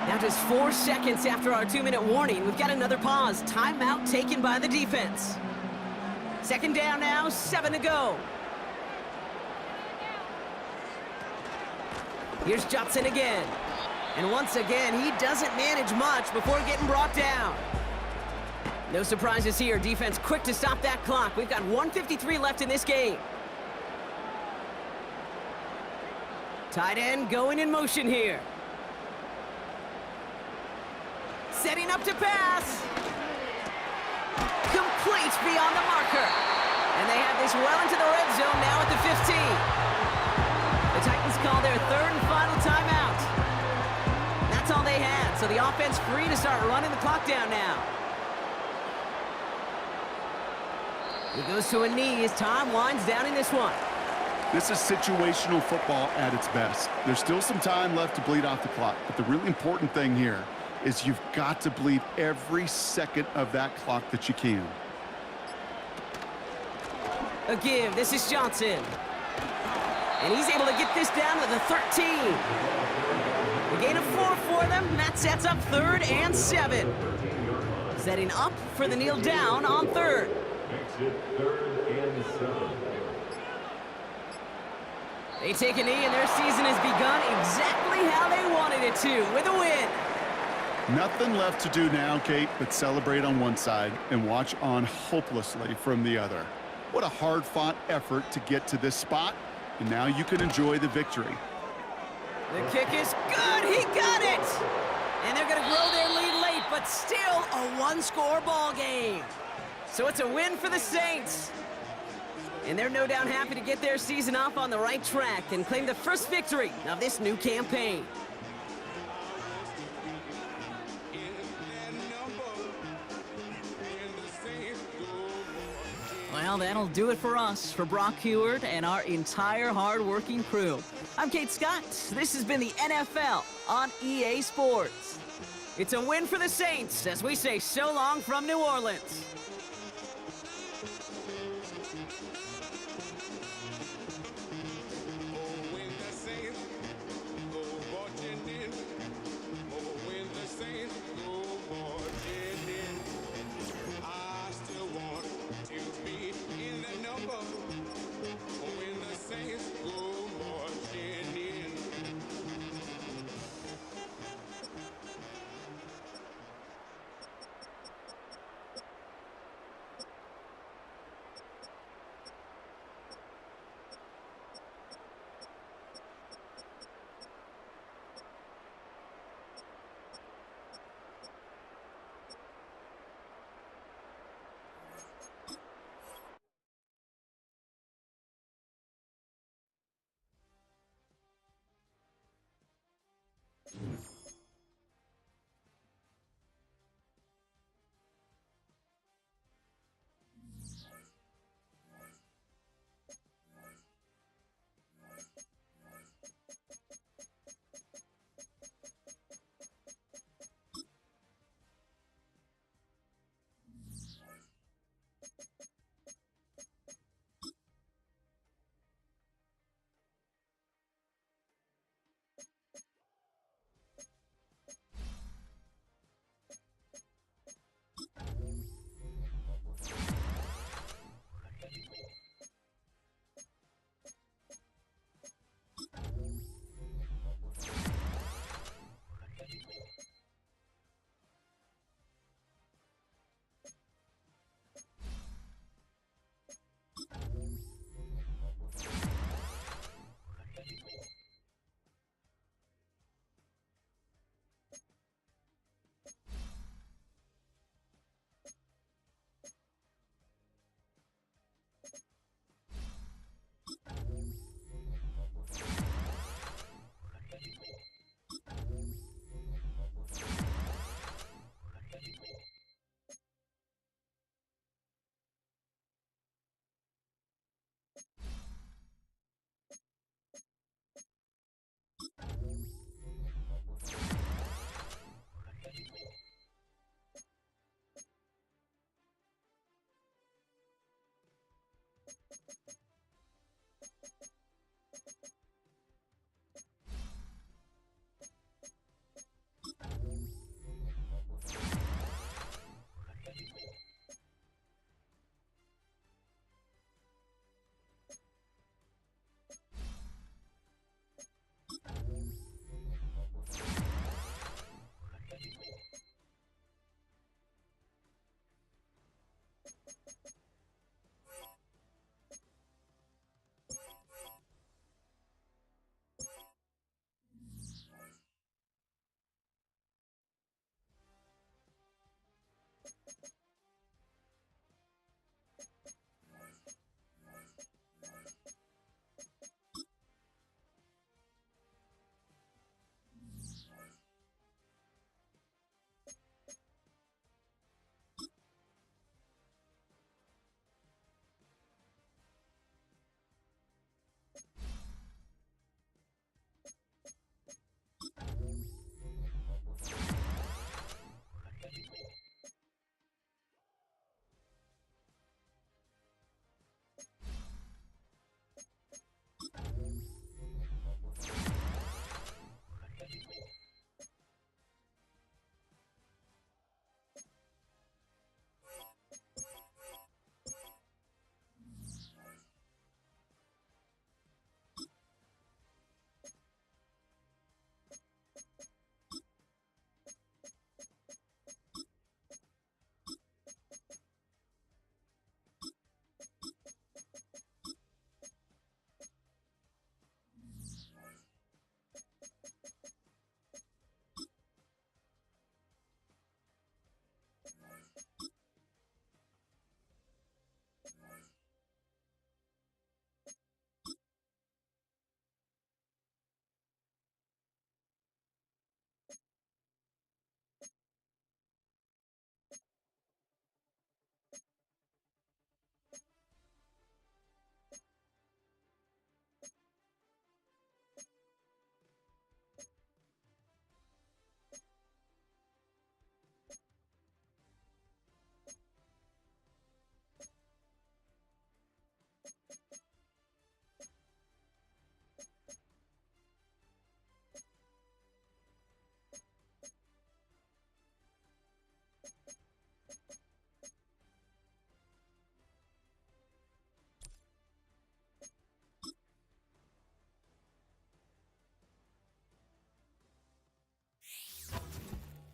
Now just 4 seconds after our 2-minute warning, we've got another pause. Timeout taken by the defense. 2nd down now, 7 to go. Here's Johnson again. And once again, he doesn't manage much before getting brought down. No surprises here. Defense quick to stop that clock. We've got 1:53 left in this game. Tight end going in motion here. Setting up to pass. Complete beyond the marker. And they have this well into the red zone now at the 15. The Titans call their 3rd and final timeout. That's all they had, so the offense free to start running the clock down now. He goes to a knee as time winds down in this one. This is situational football at its best. There's still some time left to bleed off the clock, but the really important thing here is you've got to bleed every second of that clock that you can. A give. This is Johnson. And he's able to get this down to the 13. A gain of 4 for them. That sets up 3rd and 7. Setting up for the kneel down on 3rd. Exit 3rd and 7. They take a knee, and their season has begun exactly how they wanted it to, with a win. Nothing left to do now, Kate, but celebrate on one side and watch on hopelessly from the other. What a hard-fought effort to get to this spot, and now you can enjoy the victory. The kick is good. He got it. And they're going to grow their lead late, but still a 1-score ball game. So it's a win for the Saints. And they're no doubt happy to get their season off on the right track and claim the first victory of this new campaign. Well, that'll do it for us, for Brock Heward and our entire hard-working crew. I'm Kate Scott. This has been the NFL on EA Sports. It's a win for the Saints as we say so long from New Orleans.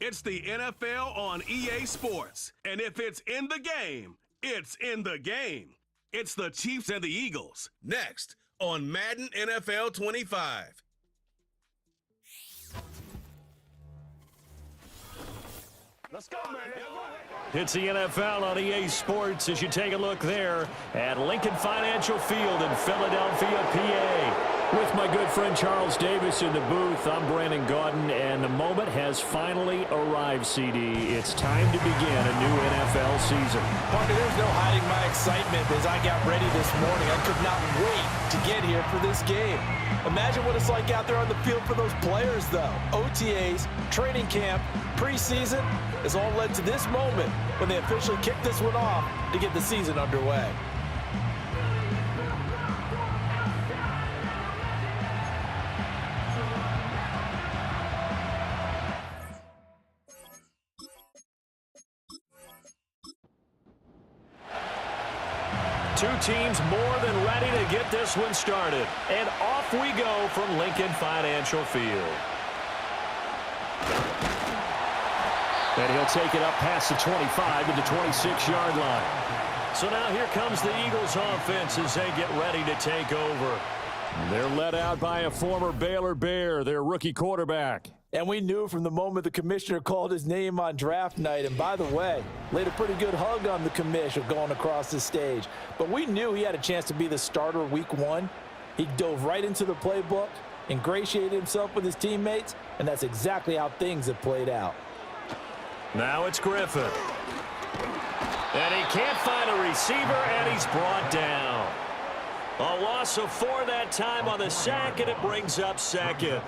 It's the NFL on EA Sports. And if it's in the game, it's in the game. It's the Chiefs and the Eagles. Next on Madden NFL 25. Let's go, man. It's the NFL on EA Sports as you take a look there at Lincoln Financial Field in Philadelphia, PA. With my good friend Charles Davis in the booth, I'm Brandon Gaudin, and the moment has finally arrived, CD. It's time to begin a new NFL season. Partner, there's no hiding my excitement as I got ready this morning. I could not wait to get here for this game. Imagine what it's like out there on the field for those players, though. OTAs, training camp, preseason has all led to this moment when they officially kick this one off to get the season underway. Two teams more than ready to get this one started. And off we go from Lincoln Financial Field. And he'll take it up past the 25 to the 26-yard line. So now here comes the Eagles offense as they get ready to take over. They're led out by a former Baylor Bear, their rookie quarterback. And we knew from the moment the commissioner called his name on draft night, and by the way, laid a pretty good hug on the commissioner going across the stage. But we knew he had a chance to be the starter week one. He dove right into the playbook, ingratiated himself with his teammates, and that's exactly how things have played out. Now it's Griffin. And he can't find a receiver, and he's brought down. A loss of 4 that time on the sack, and it brings up second.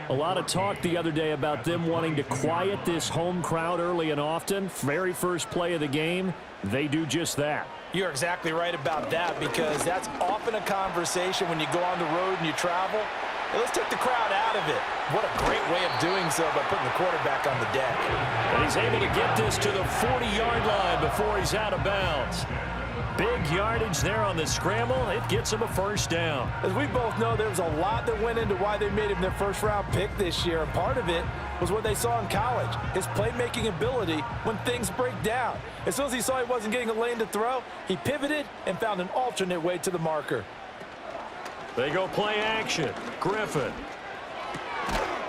A lot of talk the other day about them wanting to quiet this home crowd early and often. Very first play of the game, they do just that. You're exactly right about that, because that's often a conversation when you go on the road and you travel. Hey, let's take the crowd out of it. What a great way of doing so by putting the quarterback on the deck. And he's able to get this to the 40-yard line before he's out of bounds. Big yardage there on the scramble. It gets him a first down. As we both know, there was a lot that went into why they made him their first-round pick this year. And part of it was what they saw in college, his playmaking ability when things break down. As soon as he saw he wasn't getting a lane to throw, he pivoted and found an alternate way to the marker. They go play action. Griffin.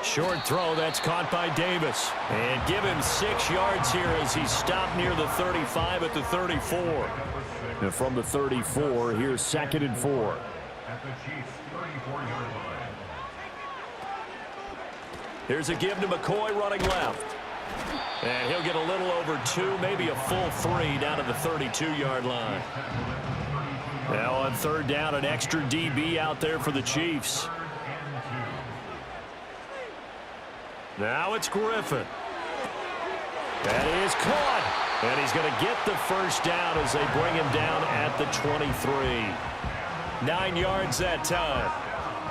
Short throw, that's caught by Davis. And give him 6 yards here as he's stopped near the 35 at the 34. And from the 34, here's 2nd and 4. At the Chiefs' 34-yard line. Here's a give to McCoy running left. And he'll get a little over 2, maybe a full 3 down to the 32-yard line. Now on 3rd down, an extra DB out there for the Chiefs. Now it's Griffin. That is caught. And he's going to get the first down as they bring him down at the 23. 9 yards that time.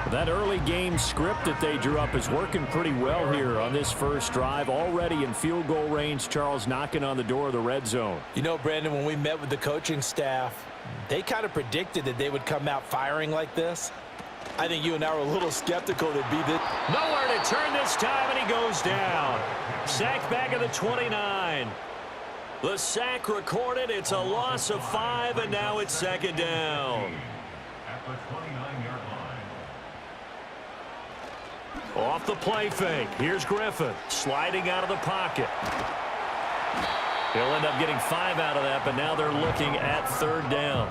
That early game script that they drew up is working pretty well here on this first drive. Already in field goal range, Charles knocking on the door of the red zone. You know, Brandon, when we met with the coaching staff, they kind of predicted that they would come out firing like this. I think you and I were a little skeptical they'd be this. Nowhere to turn this time, and he goes down. Sacked back at the 29. The sack recorded. It's a loss of 5, and now it's 2nd down. At the 29-yard line. Off the play fake. Here's Griffin sliding out of the pocket. He'll end up getting 5 out of that, but now they're looking at 3rd down.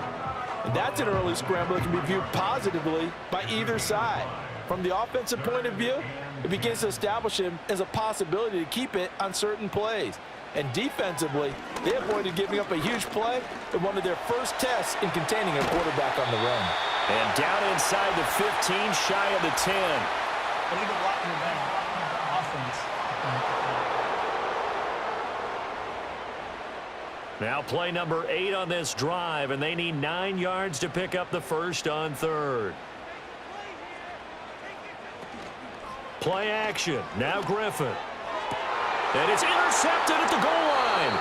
And that's an early scramble that can be viewed positively by either side. From the offensive point of view, it begins to establish him as a possibility to keep it on certain plays. And defensively, they avoided giving up a huge play in one of their first tests in containing a quarterback on the run. And down inside the 15, shy of the 10. Illegal blocking the back. Offense. Now play number 8 on this drive, and they need 9 yards to pick up the first on 3rd. Play action. Now Griffin. And it's intercepted at the goal line.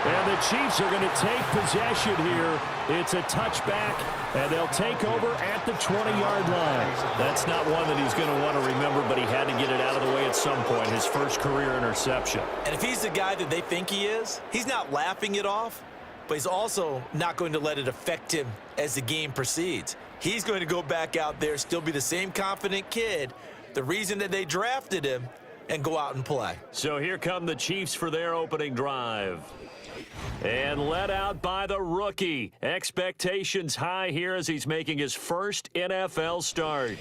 And the Chiefs are going to take possession here. It's a touchback, and they'll take over at the 20-yard line. That's not one that he's going to want to remember, but he had to get it out of the way at some point, his first career interception. And if he's the guy that they think he is, he's not laughing it off, but he's also not going to let it affect him as the game proceeds. He's going to go back out there, still be the same confident kid, the reason that they drafted him, and go out and play. So here come the Chiefs for their opening drive. And led out by the rookie. Expectations high here as he's making his first NFL start.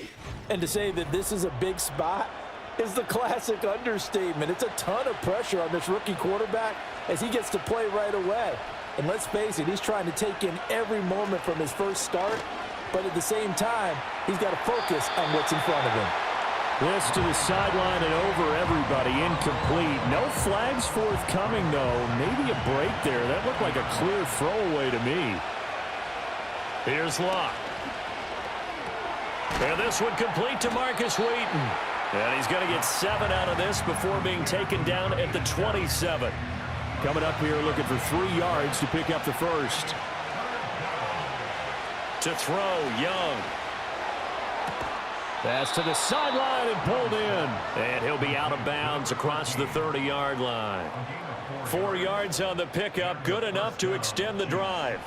And to say that this is a big spot is the classic understatement. It's a ton of pressure on this rookie quarterback as he gets to play right away. And let's face it, he's trying to take in every moment from his first start, but at the same time, he's got to focus on what's in front of him. This to the sideline and over everybody, incomplete. No flags forthcoming, though. Maybe a break there. That looked like a clear throwaway to me. Here's Locke. And this one complete to Marcus Wheaton. And he's going to get 7 out of this before being taken down at the 27. Coming up here looking for 3 yards to pick up the first. To throw, Young. Pass to the sideline and pulled in. And he'll be out of bounds across the 30-yard line. 4 yards on the pickup, good enough to extend the drive.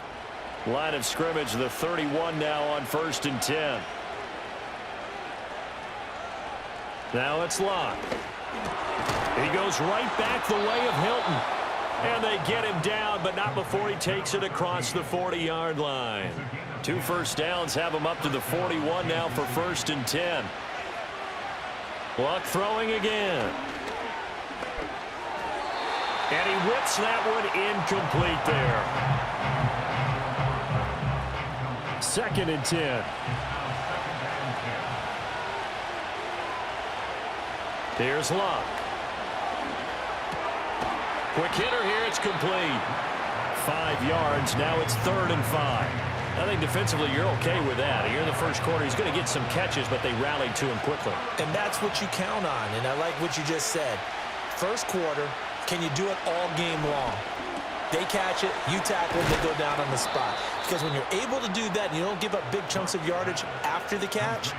Line of scrimmage, the 31 now on 1st and 10. Now it's Locke. He goes right back the way of Hilton. And they get him down, but not before he takes it across the 40-yard line. 2 first downs have him up to the 41 now for 1st and 10. Luck throwing again. And he whips that one incomplete there. 2nd and 10. Here's Luck. Quick hitter here, it's complete. 5 yards, now it's 3rd and 5. I think defensively you're okay with that. Here in the first quarter, he's going to get some catches, but they rallied to him quickly. And that's what you count on, and I like what you just said. First quarter, can you do it all game long? They catch it, you tackle it, they go down on the spot. Because when you're able to do that and you don't give up big chunks of yardage after the catch,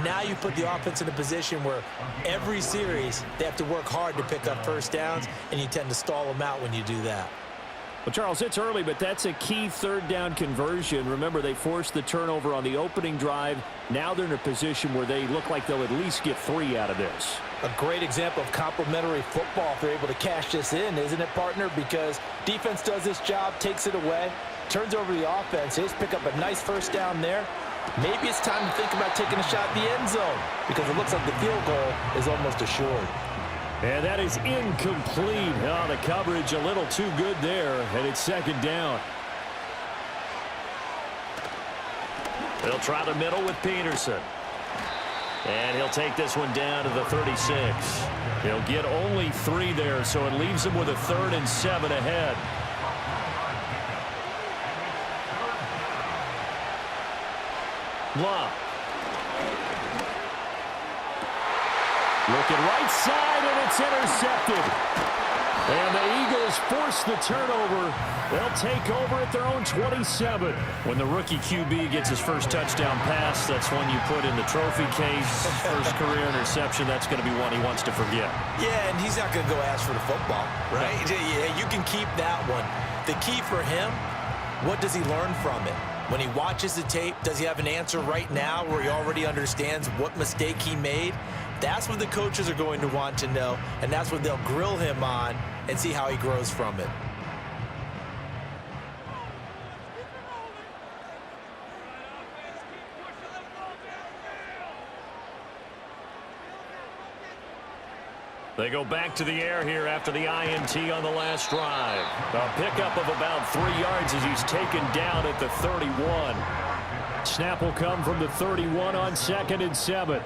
now you put the offense in a position where every series they have to work hard to pick up first downs, and you tend to stall them out when you do that. Well, Charles, it's early, but that's a key 3rd down conversion. Remember, they forced the turnover on the opening drive. Now they're in a position where they look like they'll at least get 3 out of this. A great example of complementary football if they're able to cash this in, isn't it, partner? Because defense does this job, takes it away, turns over the offense. They just pick up a nice first down there. Maybe it's time to think about taking a shot at the end zone because it looks like the field goal is almost assured. And that is incomplete. Oh, the coverage a little too good there, and it's 2nd down. They'll try the middle with Peterson. And he'll take this one down to the 36. He'll get only 3 there, so it leaves him with a 3rd and 7 ahead. Love. Looking right side, and it's intercepted. And the Eagles force the turnover. They'll take over at their own 27. When the rookie QB gets his first touchdown pass, that's one you put in the trophy case. First career interception, that's going to be one he wants to forget. Yeah, and he's not going to go ask for the football, right? No. Yeah, you can keep that one. The key for him, what does he learn from it? When he watches the tape, does he have an answer right now where he already understands what mistake he made? That's what the coaches are going to want to know, and that's what they'll grill him on and see how he grows from it. They go back to the air here after the INT on the last drive. A pickup of about 3 yards as he's taken down at the 31. Snap will come from the 31 on 2nd and 7.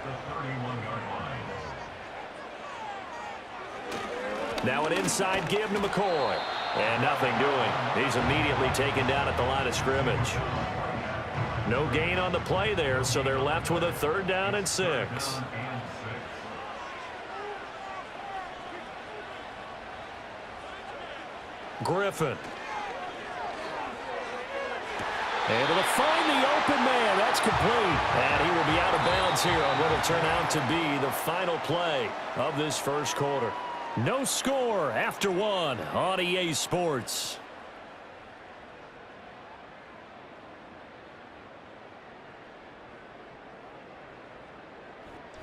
Now an inside give to McCoy. And nothing doing. He's immediately taken down at the line of scrimmage. No gain on the play there, so they're left with a 3rd down and 6. Griffin. And to find the open man. That's complete. And he will be out of bounds here on what will turn out to be the final play of this first quarter. No score after one on EA Sports.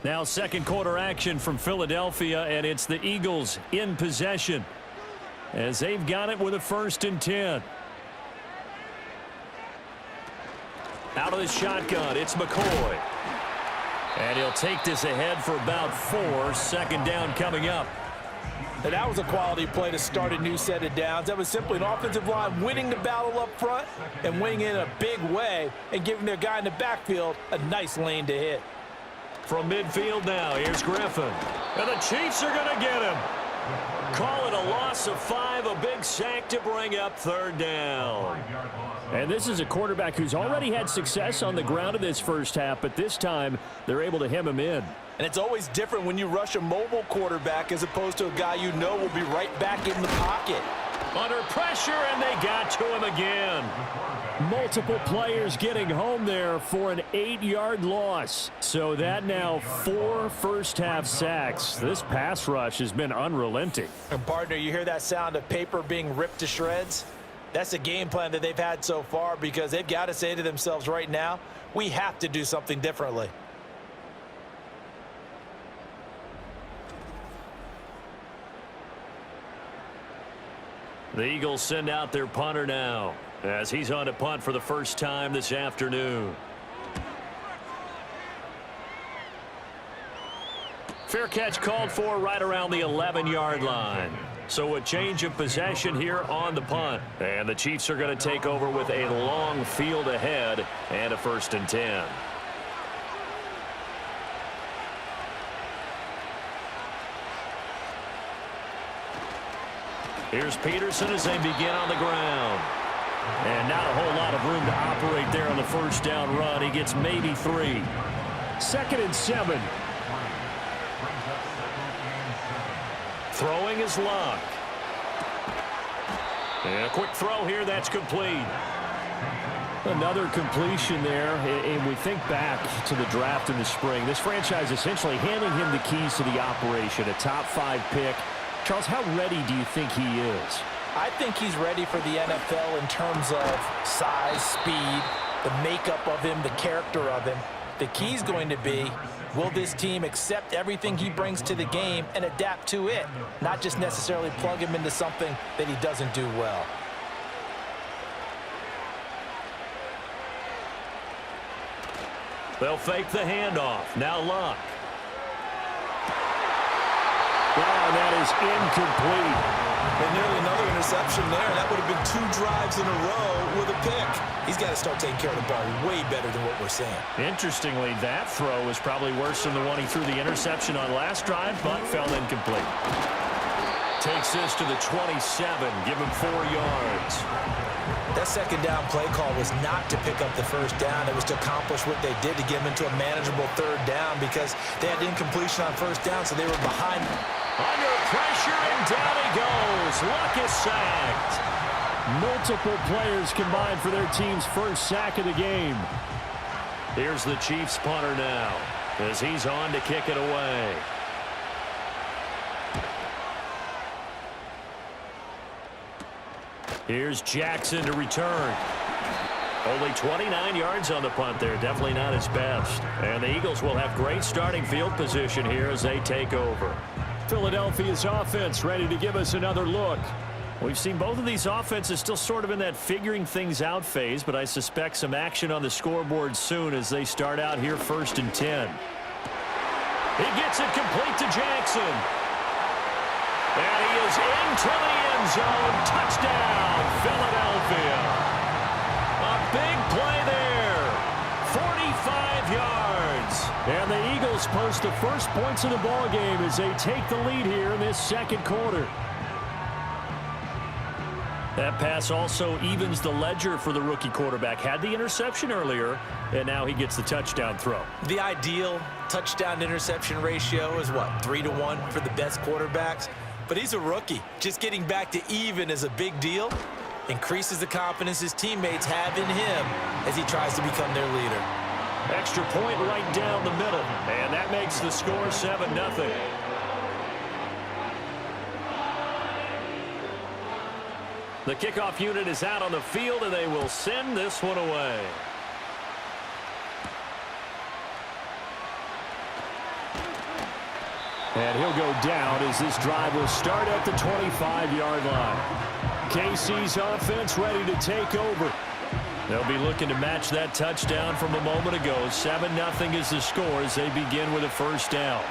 Now second quarter action from Philadelphia, and it's the Eagles in possession as they've got it with a 1st and 10. Out of the shotgun, it's McCoy. And he'll take this ahead for about 4. 2nd down coming up. And that was a quality play to start a new set of downs. That was simply an offensive line winning the battle up front and winning in a big way and giving their guy in the backfield a nice lane to hit. From midfield now, here's Griffin. And the Chiefs are going to get him. Call it a loss of 5, a big sack to bring up 3rd down. And this is a quarterback who's already had success on the ground in this first half, but this time they're able to hem him in. And it's always different when you rush a mobile quarterback as opposed to a guy you know will be right back in the pocket. Under pressure, and they got to him again. Multiple players getting home there for an 8-yard loss. So that now 4 first-half sacks. This pass rush has been unrelenting. And partner, you hear that sound of paper being ripped to shreds? That's a game plan that they've had so far because they've got to say to themselves right now, we have to do something differently. The Eagles send out their punter now as he's on to punt for the first time this afternoon. Fair catch called for right around the 11-yard line. So a change of possession here on the punt. And the Chiefs are going to take over with a long field ahead and a 1st and 10. Here's Peterson as they begin on the ground. And not a whole lot of room to operate there on the 1st down run. He gets maybe 3. 2nd and 7. Throwing is Luck. And a quick throw here, that's complete. Another completion there, and we think back to the draft in the spring. This franchise essentially handing him the keys to the operation, a top 5 pick. Charles, how ready do you think he is? I think he's ready for the NFL in terms of size, speed, the makeup of him, the character of him. The key's going to be, will this team accept everything he brings to the game and adapt to it, not just necessarily plug him into something that he doesn't do well. They'll fake the handoff. Now Luck. Wow, that is incomplete. And nearly another interception there. That would have been 2 drives in a row with a pick. He's got to start taking care of the ball way better than what we're seeing. Interestingly, that throw was probably worse than the one he threw the interception on last drive, but fell incomplete. Takes this to the 27, give him 4 yards. That 2nd down play call was not to pick up the 1st down. It was to accomplish what they did to get him into a manageable 3rd down because they had incompletion on 1st down, so they were behind. Under pressure, and down he goes. Luck is sacked. Multiple players combined for their team's 1st sack of the game. Here's the Chiefs punter now as he's on to kick it away. Here's Jackson to return. Only 29 yards on the punt there. Definitely not his best. And the Eagles will have great starting field position here as they take over. Philadelphia's offense ready to give us another look. We've seen both of these offenses still sort of in that figuring things out phase, but I suspect some action on the scoreboard soon as they start out here 1st and 10. He gets it complete to Jackson. And he is into the end zone. Touchdown, Philadelphia. A big play there. 45 yards. And the Eagles post the first points of the ball game as they take the lead here in this 2nd quarter. That pass also evens the ledger for the rookie quarterback. Had the interception earlier, and now he gets the touchdown throw. The ideal touchdown-interception ratio is what, 3-to-1 for the best quarterbacks? but he's a rookie. Just getting back to even is a big deal. Increases the confidence his teammates have in him as he tries to become their leader. Extra point right down the middle, and that makes the score 7-0. The kickoff unit is out on the field, and they will send this one away. And he'll go down as this drive will start at the 25-yard line. KC's offense ready to take over. They'll be looking to match that touchdown from a moment ago. 7-0 is the score as they begin with a first down.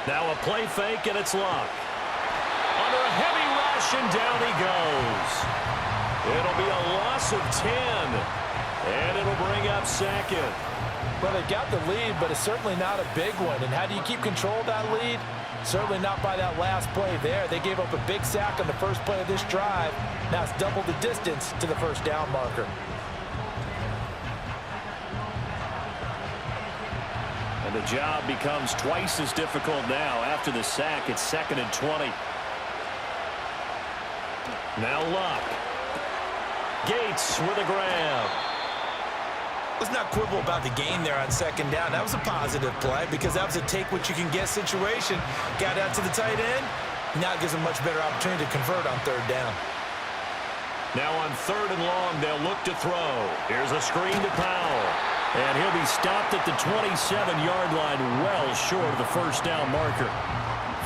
Now a play fake, and it's Luck. Under a heavy rush, and down he goes. It'll be a loss of 10, and it'll bring up second. Well, they got the lead, but it's certainly not a big one. And how do you keep control of that lead? Certainly not by that last play there. They gave up a big sack on the first play of this drive. Now it's double the distance to the first down marker. And the job becomes twice as difficult now. After the sack, it's 2nd and 20. Now Luck. Gates with a grab. Let's not quibble about the gain there on 2nd down. That was a positive play because that was a take-what-you-can-get situation. Got out to the tight end. Now it gives them much better opportunity to convert on 3rd down. Now on 3rd and long, they'll look to throw. Here's a screen to Powell. And he'll be stopped at the 27-yard line, well short of the first down marker.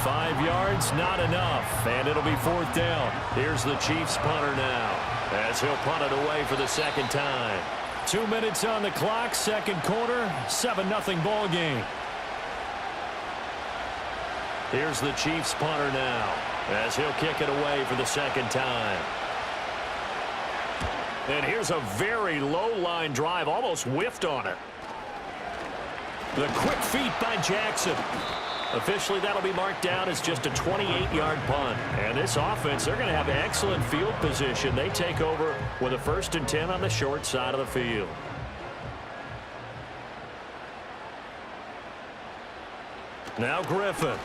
5 yards, not enough, and it'll be 4th down. Here's the Chiefs punter now, as he'll punt it away for the 2nd time. 2 minutes on the clock, 2nd quarter, 7-0 ball game. Here's the Chiefs punter now, as he'll kick it away for the 2nd time. And here's a very low-line drive, almost whiffed on it. The quick feet by Jackson. Officially, that'll be marked down as just a 28-yard punt. And this offense, they're going to have excellent field position. They take over with a 1st and 10 on the short side of the field. Now Griffin.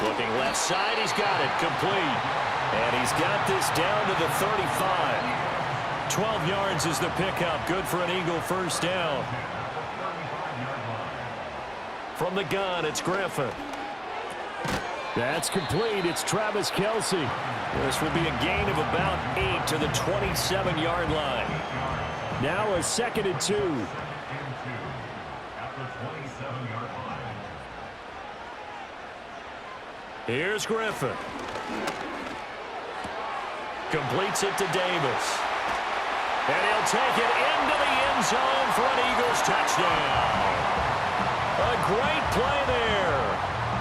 Looking left side, he's got it, complete. And he's got this down to the 35. 12 yards is the pickup, good for an Eagle first down. From the gun, it's Griffin. That's complete. It's Travis Kelce. This will be a gain of about 8 to the 27-yard line. Now a 2nd and 2. Here's Griffin. Completes it to Davis. And he'll take it into the end zone for an Eagles touchdown. A great play there.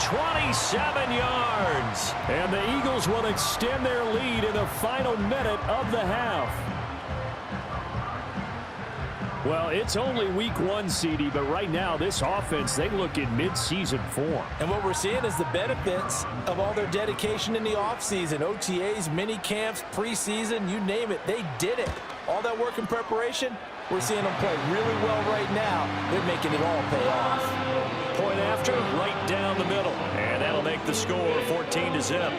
27 yards. And the Eagles will extend their lead in the final minute of the half. Well, it's only week 1, CD, but right now this offense, they look in mid-season form. And what we're seeing is the benefits of all their dedication in the offseason. OTAs, mini camps, preseason, you name it, they did it. All that work and preparation, we're seeing them play really well right now. They're making it all pay off. Point after, right down the middle. And that'll make the score 14-0.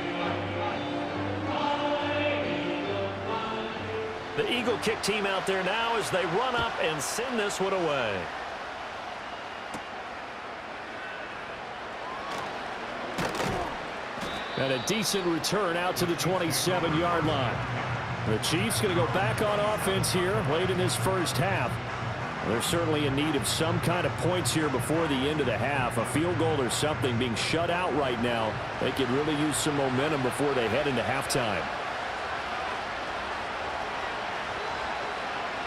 The Eagle kick team out there now as they run up and send this one away. And a decent return out to the 27-yard line. The Chiefs going to go back on offense here late in this first half. They're certainly in need of some kind of points here before the end of the half. A field goal or something, being shut out right now. They could really use some momentum before they head into halftime.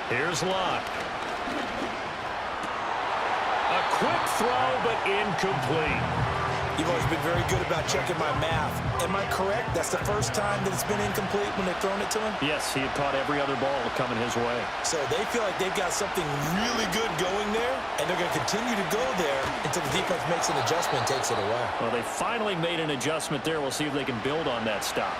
Here's Luck. A quick throw, but incomplete. You've always been very good about checking my math. Am I correct? That's the first time that it's been incomplete when they've thrown it to him? Yes, he had caught every other ball coming his way. So they feel like they've got something really good going there, and they're going to continue to go there until the defense makes an adjustment and takes it away. Well, they finally made an adjustment there. We'll see if they can build on that stop.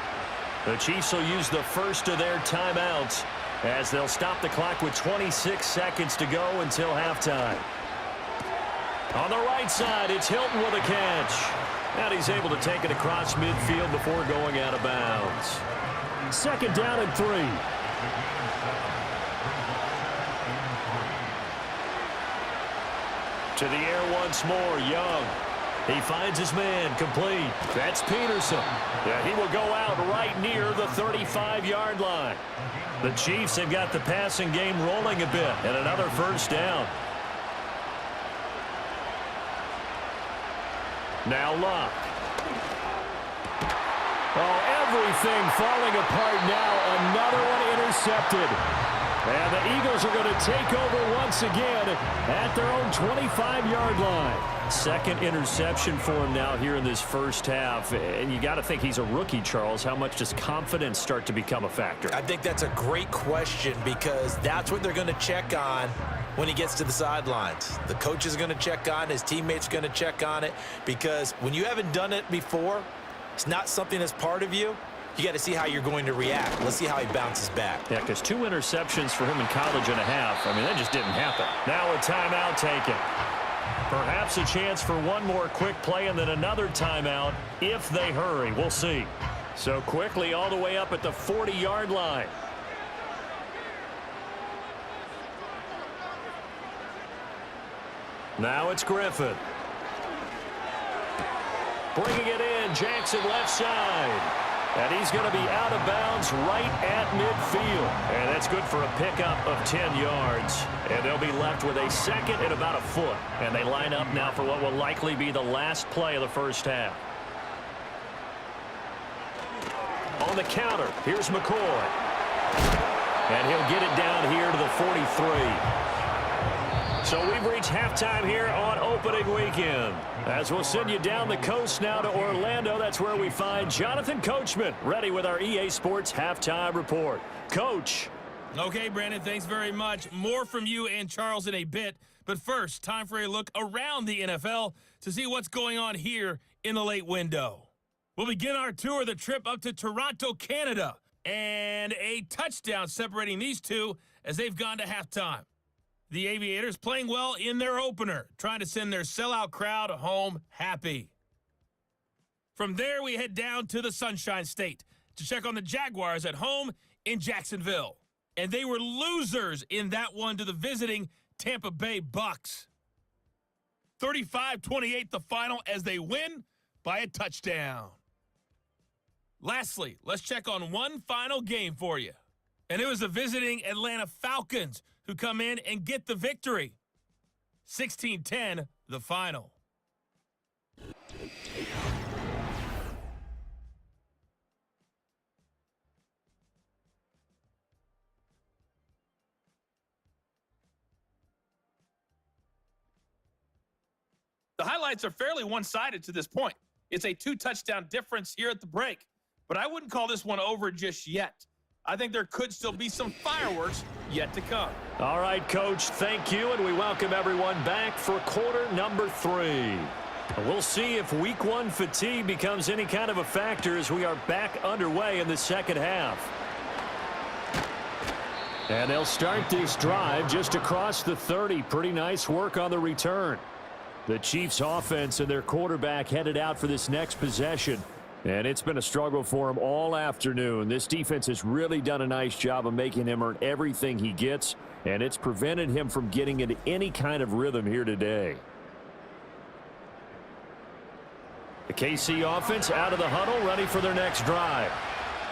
The Chiefs will use the first of their timeouts as they'll stop the clock with 26 seconds to go until halftime. On the right side, it's Hilton with a catch. And he's able to take it across midfield before going out of bounds. 2nd down and 3. To the air once more, Young. He finds his man, complete. That's Peterson. Yeah, he will go out right near the 35-yard line. The Chiefs have got the passing game rolling a bit, and another 1st down. Now Luck. Oh, everything falling apart now. Another one intercepted. And the Eagles are going to take over once again at their own 25-yard line. 2nd interception for him now here in this 1st half. And you got to think he's a rookie, Charles. How much does confidence start to become a factor? I think that's a great question because that's what they're going to check on when he gets to the sidelines. The coach is going to check on, his teammates are going to check on it, because when you haven't done it before, it's not something that's part of you. You got to see how you're going to react. Let's see how he bounces back. Yeah, because 2 interceptions for him in college and a half. I mean, that just didn't happen. Now a timeout taken. Perhaps a chance for one more quick play and then another timeout if they hurry. We'll see. So quickly all the way up at the 40-yard line. Now it's Griffin. Bringing it in, Jackson left side. And he's going to be out of bounds right at midfield. And that's good for a pickup of 10 yards. And they'll be left with a 2nd and about a foot. And they line up now for what will likely be the last play of the 1st half. On the counter, here's McCoy. And he'll get it down here to the 43. So we've reached halftime here on opening weekend. As we'll send you down the coast now to Orlando, that's where we find Jonathan Coachman ready with our EA Sports Halftime Report. Coach. Okay, Brandon, thanks very much. More from you and Charles in a bit. But first, time for a look around the NFL to see what's going on here in the late window. We'll begin our tour of the trip up to Toronto, Canada. And a touchdown separating these two as they've gone to halftime. The Aviators playing well in their opener, trying to send their sellout crowd home happy. From there, we head down to the Sunshine State to check on the Jaguars at home in Jacksonville. And they were losers in that one to the visiting Tampa Bay Bucks. 35-28 the final as they win by a touchdown. Lastly, let's check on one final game for you. And it was the visiting Atlanta Falcons who come in and get the victory. 16-10, the final. The highlights are fairly one-sided to this point. It's a 2-touchdown difference here at the break, but I wouldn't call this one over just yet. I think there could still be some fireworks yet to come. All right, Coach, thank you, and we welcome everyone back for quarter number 3. We'll see if week 1 fatigue becomes any kind of a factor as we are back underway in the 2nd half. And they'll start this drive just across the 30. Pretty nice work on the return. The Chiefs offense and their quarterback headed out for this next possession. And it's been a struggle for him all afternoon. This defense has really done a nice job of making him earn everything he gets, and it's prevented him from getting into any kind of rhythm here today. The KC offense out of the huddle, ready for their next drive.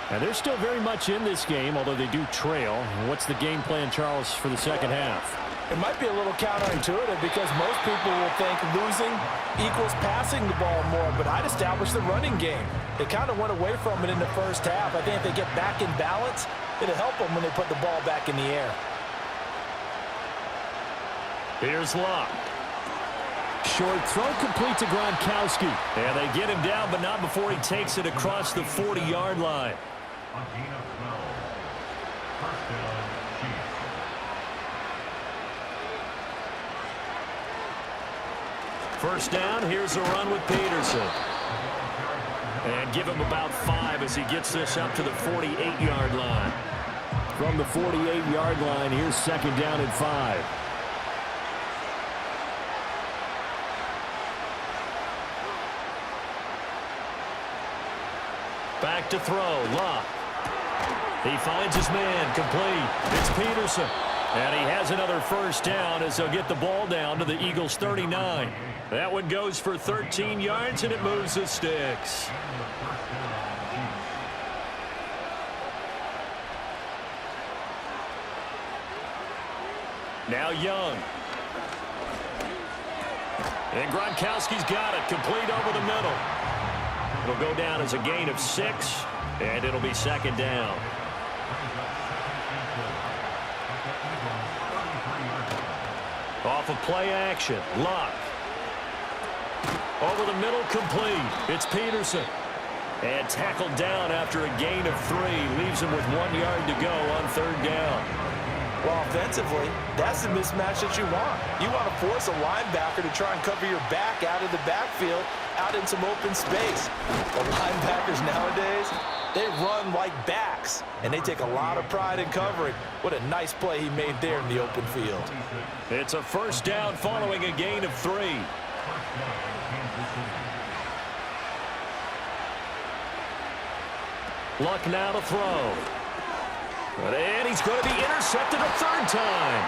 And they're still very much in this game, although they do trail. What's the game plan, Charles, for the 2nd half? It might be a little counterintuitive because most people will think losing equals passing the ball more, but I'd establish the running game. They kind of went away from it in the 1st half. I think if they get back in balance, it'll help them when they put the ball back in the air. Here's Luck. Short throw complete to Gronkowski. And they get him down, but not before he takes it across the 40-yard line. First down, here's a run with Peterson. And give him about 5 as he gets this up to the 48-yard line. From the 48-yard line, here's 2nd down and 5. Back to throw. Luck. He finds his man. Complete. It's Peterson. And he has another first down as they'll get the ball down to the Eagles' 39. That one goes for 13 yards, and it moves the sticks. Now Young. And Gronkowski's got it. Complete over the middle. It'll go down as a gain of 6, and it'll be second down. Off of play action. Luck. Over the middle, complete. It's Peterson. And tackled down after a gain of 3. Leaves him with 1 yard to go on third down. Well, offensively, that's the mismatch that you want. You want to force a linebacker to try and cover your back out of the backfield, out in some open space. The linebackers nowadays, they run like backs, and they take a lot of pride in covering. What a nice play he made there in the open field. It's a first down following a gain of 3. Luck now to throw. And he's going to be intercepted a third time.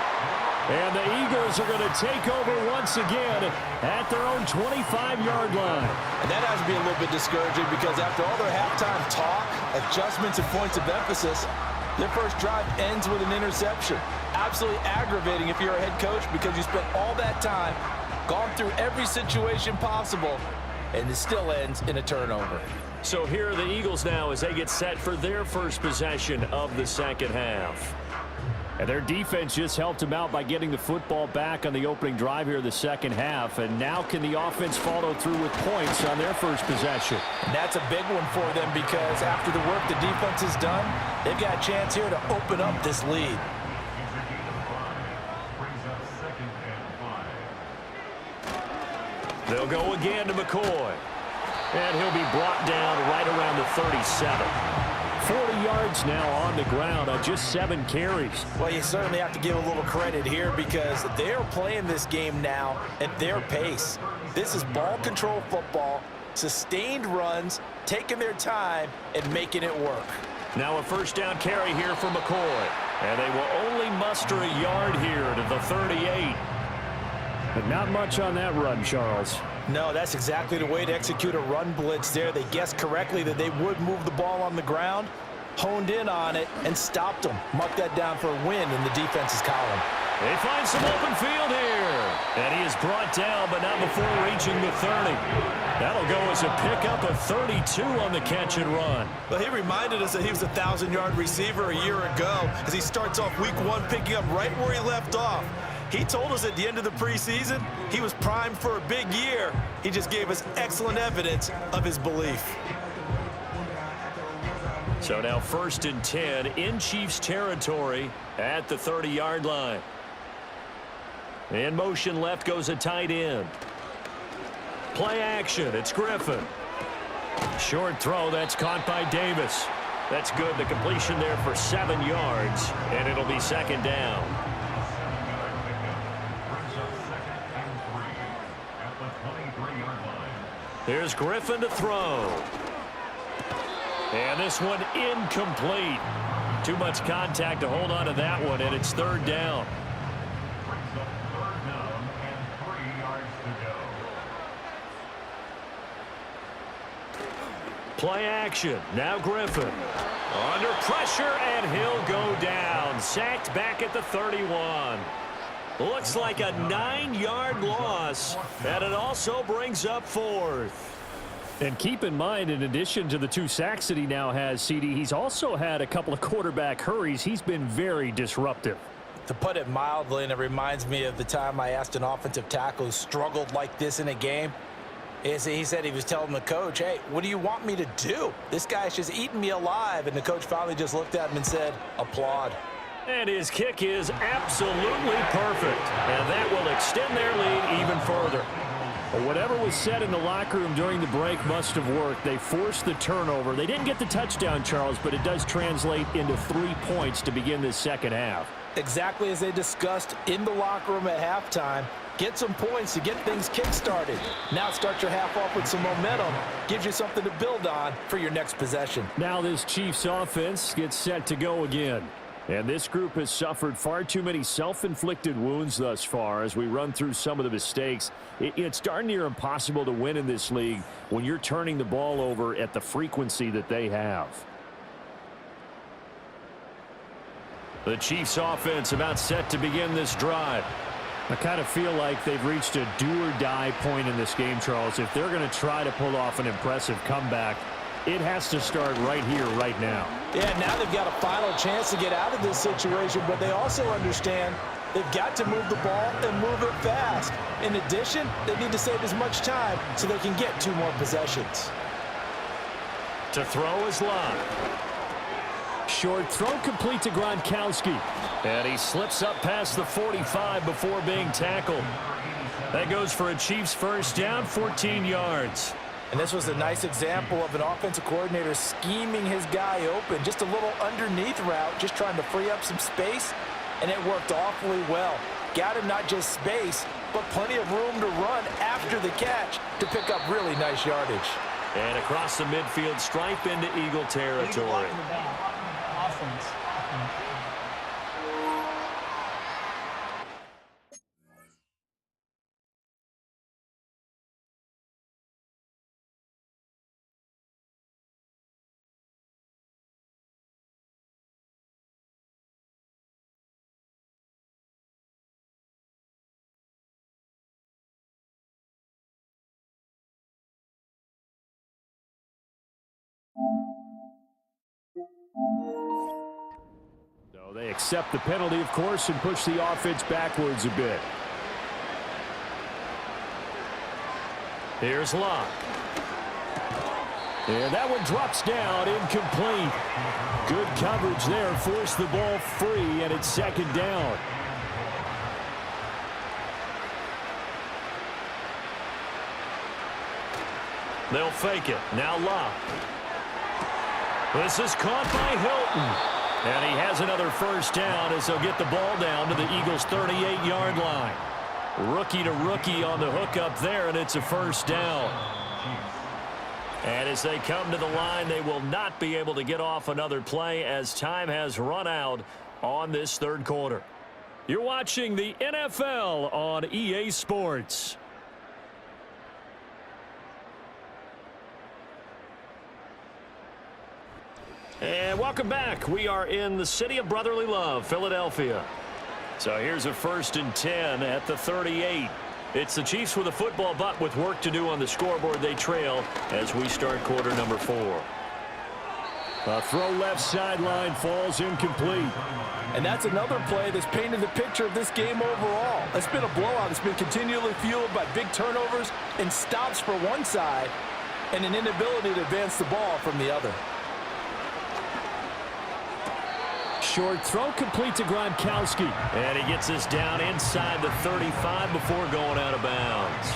And the Eagles are going to take over once again at their own 25-yard line. And that has to be a little bit discouraging because after all their halftime talk, adjustments and points of emphasis, their first drive ends with an interception. Absolutely aggravating if you're a head coach because you spent all that time, gone through every situation possible, and it still ends in a turnover. So here are the Eagles now as they get set for their first possession of the second half. And their defense just helped them out by getting the football back on the opening drive here in the second half. And now can the offense follow through with points on their first possession? And that's a big one for them because after the work the defense has done, they've got a chance here to open up this lead. They'll go again to McCoy. And he'll be brought down right around the 37. 40 yards now on the ground on just 7 carries. Well, you certainly have to give a little credit here because they're playing this game now at their pace. This is ball control football, sustained runs, taking their time, and making it work. Now a first down carry here for McCoy. And they will only muster a yard here to the 38. But not much on that run, Charles. No, that's exactly the way to execute a run blitz there. They guessed correctly that they would move the ball on the ground, honed in on it, and stopped them. Mark that down for a win in the defense's column. They find some open field here. And he is brought down, but not before reaching the 30. That'll go as a pickup of 32 on the catch and run. Well, he reminded us that he was a 1,000-yard receiver a year ago as he starts off week 1 picking up right where he left off. He told us at the end of the preseason he was primed for a big year. He just gave us excellent evidence of his belief. So now 1st and 10 in Chiefs territory at the 30-yard line. In motion left goes a tight end. Play action. It's Griffin. Short throw. That's caught by Davis. That's good. The completion there for 7 yards. And it'll be second down. Here's Griffin to throw. And this one incomplete. Too much contact to hold on to that one, and it's third down. Play action. Now Griffin. Under pressure, and he'll go down. Sacked back at the 31. Looks like a 9-yard loss, and it also brings up 4th. And keep in mind, in addition to the 2 sacks that he now has, CD, he's also had a couple of quarterback hurries. He's been very disruptive. To put it mildly, and it reminds me of the time I asked an offensive tackle who struggled like this in a game, is he said he was telling the coach, hey, what do you want me to do? This guy's just eating me alive. And the coach finally just looked at him and said, applaud. And his kick is absolutely perfect. And that will extend their lead even further. Well, whatever was said in the locker room during the break must have worked. They forced the turnover. They didn't get the touchdown, Charles, but it does translate into 3 points to begin this second half. Exactly as they discussed in the locker room at halftime. Get some points to get things kick-started. Now start your half off with some momentum. Gives you something to build on for your next possession. Now this Chiefs offense gets set to go again. And this group has suffered far too many self-inflicted wounds thus far as we run through some of the mistakes. It's darn near impossible to win in this league when you're turning the ball over at the frequency that they have. The Chiefs offense about set to begin this drive. I kind of feel like they've reached a do-or-die point in this game, Charles. If they're going to try to pull off an impressive comeback, it has to start right here, right now. Yeah, now they've got a final chance to get out of this situation, but they also understand they've got to move the ball and move it fast. In addition, they need to save as much time so they can get 2 more possessions. To throw is Love. Short throw complete to Gronkowski. And he slips up past the 45 before being tackled. That goes for a Chiefs first down, 14 yards. And this was a nice example of an offensive coordinator scheming his guy open. Just a little underneath route, just trying to free up some space, and it worked awfully well. Got him not just space, but plenty of room to run after the catch to pick up really nice yardage. And across the midfield stripe into Eagle territory. Offense. So they accept the penalty, of course, and push the offense backwards a bit. Here's Locke. And that one drops down, incomplete. Good coverage there, forced the ball free, and it's second down. They'll fake it. Now Locke. This is caught by Hilton. And he has another first down as they'll get the ball down to the Eagles' 38-yard line. Rookie to rookie on the hook up there, and it's a first down. And as they come to the line, they will not be able to get off another play as time has run out on this third quarter. You're watching the NFL on EA Sports. And welcome back. We are in the city of brotherly love, Philadelphia. So here's a 1st and 10 at the 38. It's the Chiefs with a football, but with work to do on the scoreboard. They trail as we start quarter number 4. A throw left sideline falls incomplete. And that's another play that's painted the picture of this game overall. It's been a blowout. It's been continually fueled by big turnovers and stops for one side and an inability to advance the ball from the other. Short throw complete to Gronkowski. And he gets us down inside the 35 before going out of bounds.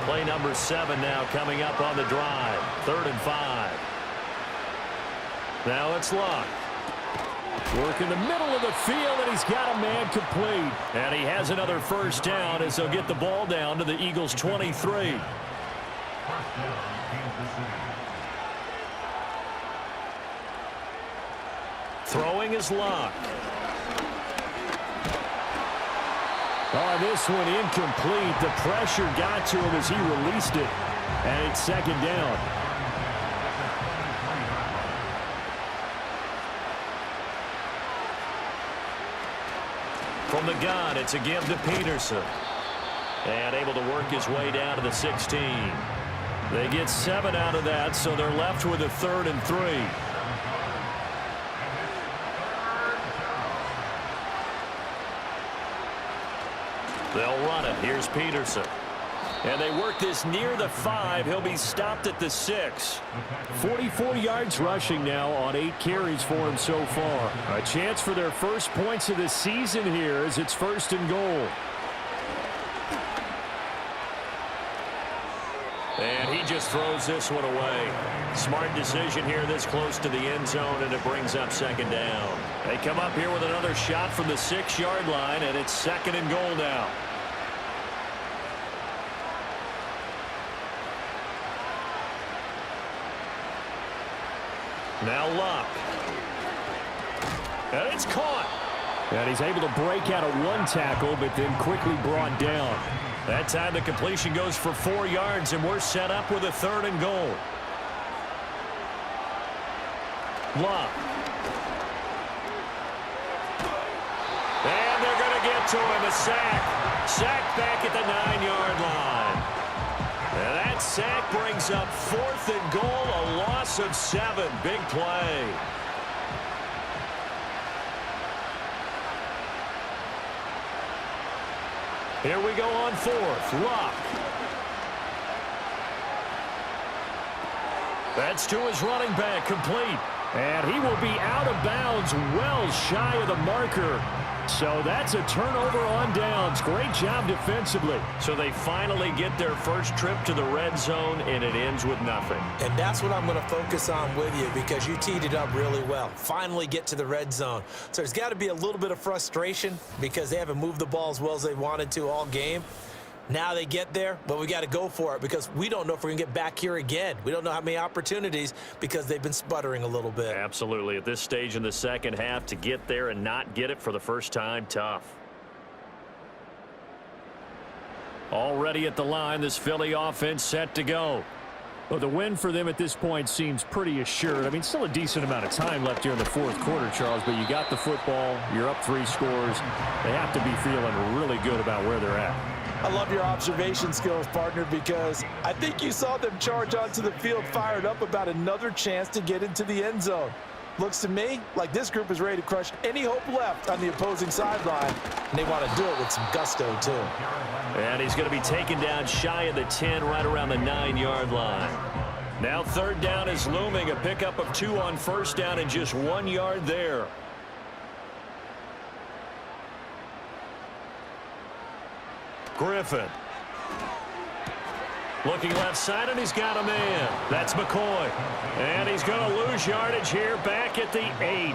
Play number 7 now coming up on the drive. 3rd and 5. Now it's Locke. Work in the middle of the field, and he's got a man complete. And he has another first down as they'll get the ball down to the Eagles' 23. Throwing is Locke. Oh, this one incomplete. The pressure got to him as he released it. And it's second down. From the gun, it's a give to Peterson. And able to work his way down to the 16. They get 7 out of that, so they're left with a 3rd and 3. They'll run it. Here's Peterson. And they work this near the 5. He'll be stopped at the 6. 44 yards rushing now on 8 carries for him so far. A chance for their first points of the season here as it's 1st and goal. And he just throws this one away. Smart decision here this close to the end zone, and it brings up second down. They come up here with another shot from the 6-yard line, and it's 2nd and goal now. Now Luck. And it's caught. And he's able to break out of one tackle, but then quickly brought down. That time the completion goes for 4 yards, and we're set up with a 3rd and goal. Luck. And they're going to get to him. A sack. Sack back at the 9-yard line. And that sack brings up 4th and goal, a loss of 7. Big play. Here we go on 4th. Luck. That's to his running back, complete. And he will be out of bounds, well shy of the marker. So that's a turnover on downs. Great job defensively. So they finally get their first trip to the red zone, and it ends with nothing. And that's what I'm going to focus on with you, because you teed it up really well. Finally get to the red zone. So there's got to be a little bit of frustration because they haven't moved the ball as well as they wanted to all game. Now they get there, but we got to go for it because we don't know if we're going to get back here again. We don't know how many opportunities because they've been sputtering a little bit. Absolutely. At this stage in the second half, to get there and not get it for the first time, tough. Already at the line, this Philly offense set to go. Well, the win for them at this point seems pretty assured. I mean, still a decent amount of time left here in the 4th quarter, Charles, but you got the football, you're up 3 scores. They have to be feeling really good about where they're at. I love your observation skills, partner, because I think you saw them charge onto the field fired up about another chance to get into the end zone. Looks to me like this group is ready to crush any hope left on the opposing sideline, and they want to do it with some gusto, too. And he's going to be taken down shy of the 10, right around the 9-yard line. Now 3rd down is looming, a pickup of 2 on 1st down and just 1 yard there. Griffin. Looking left side, and he's got a man. That's McCoy. And he's going to lose yardage here back at the 8.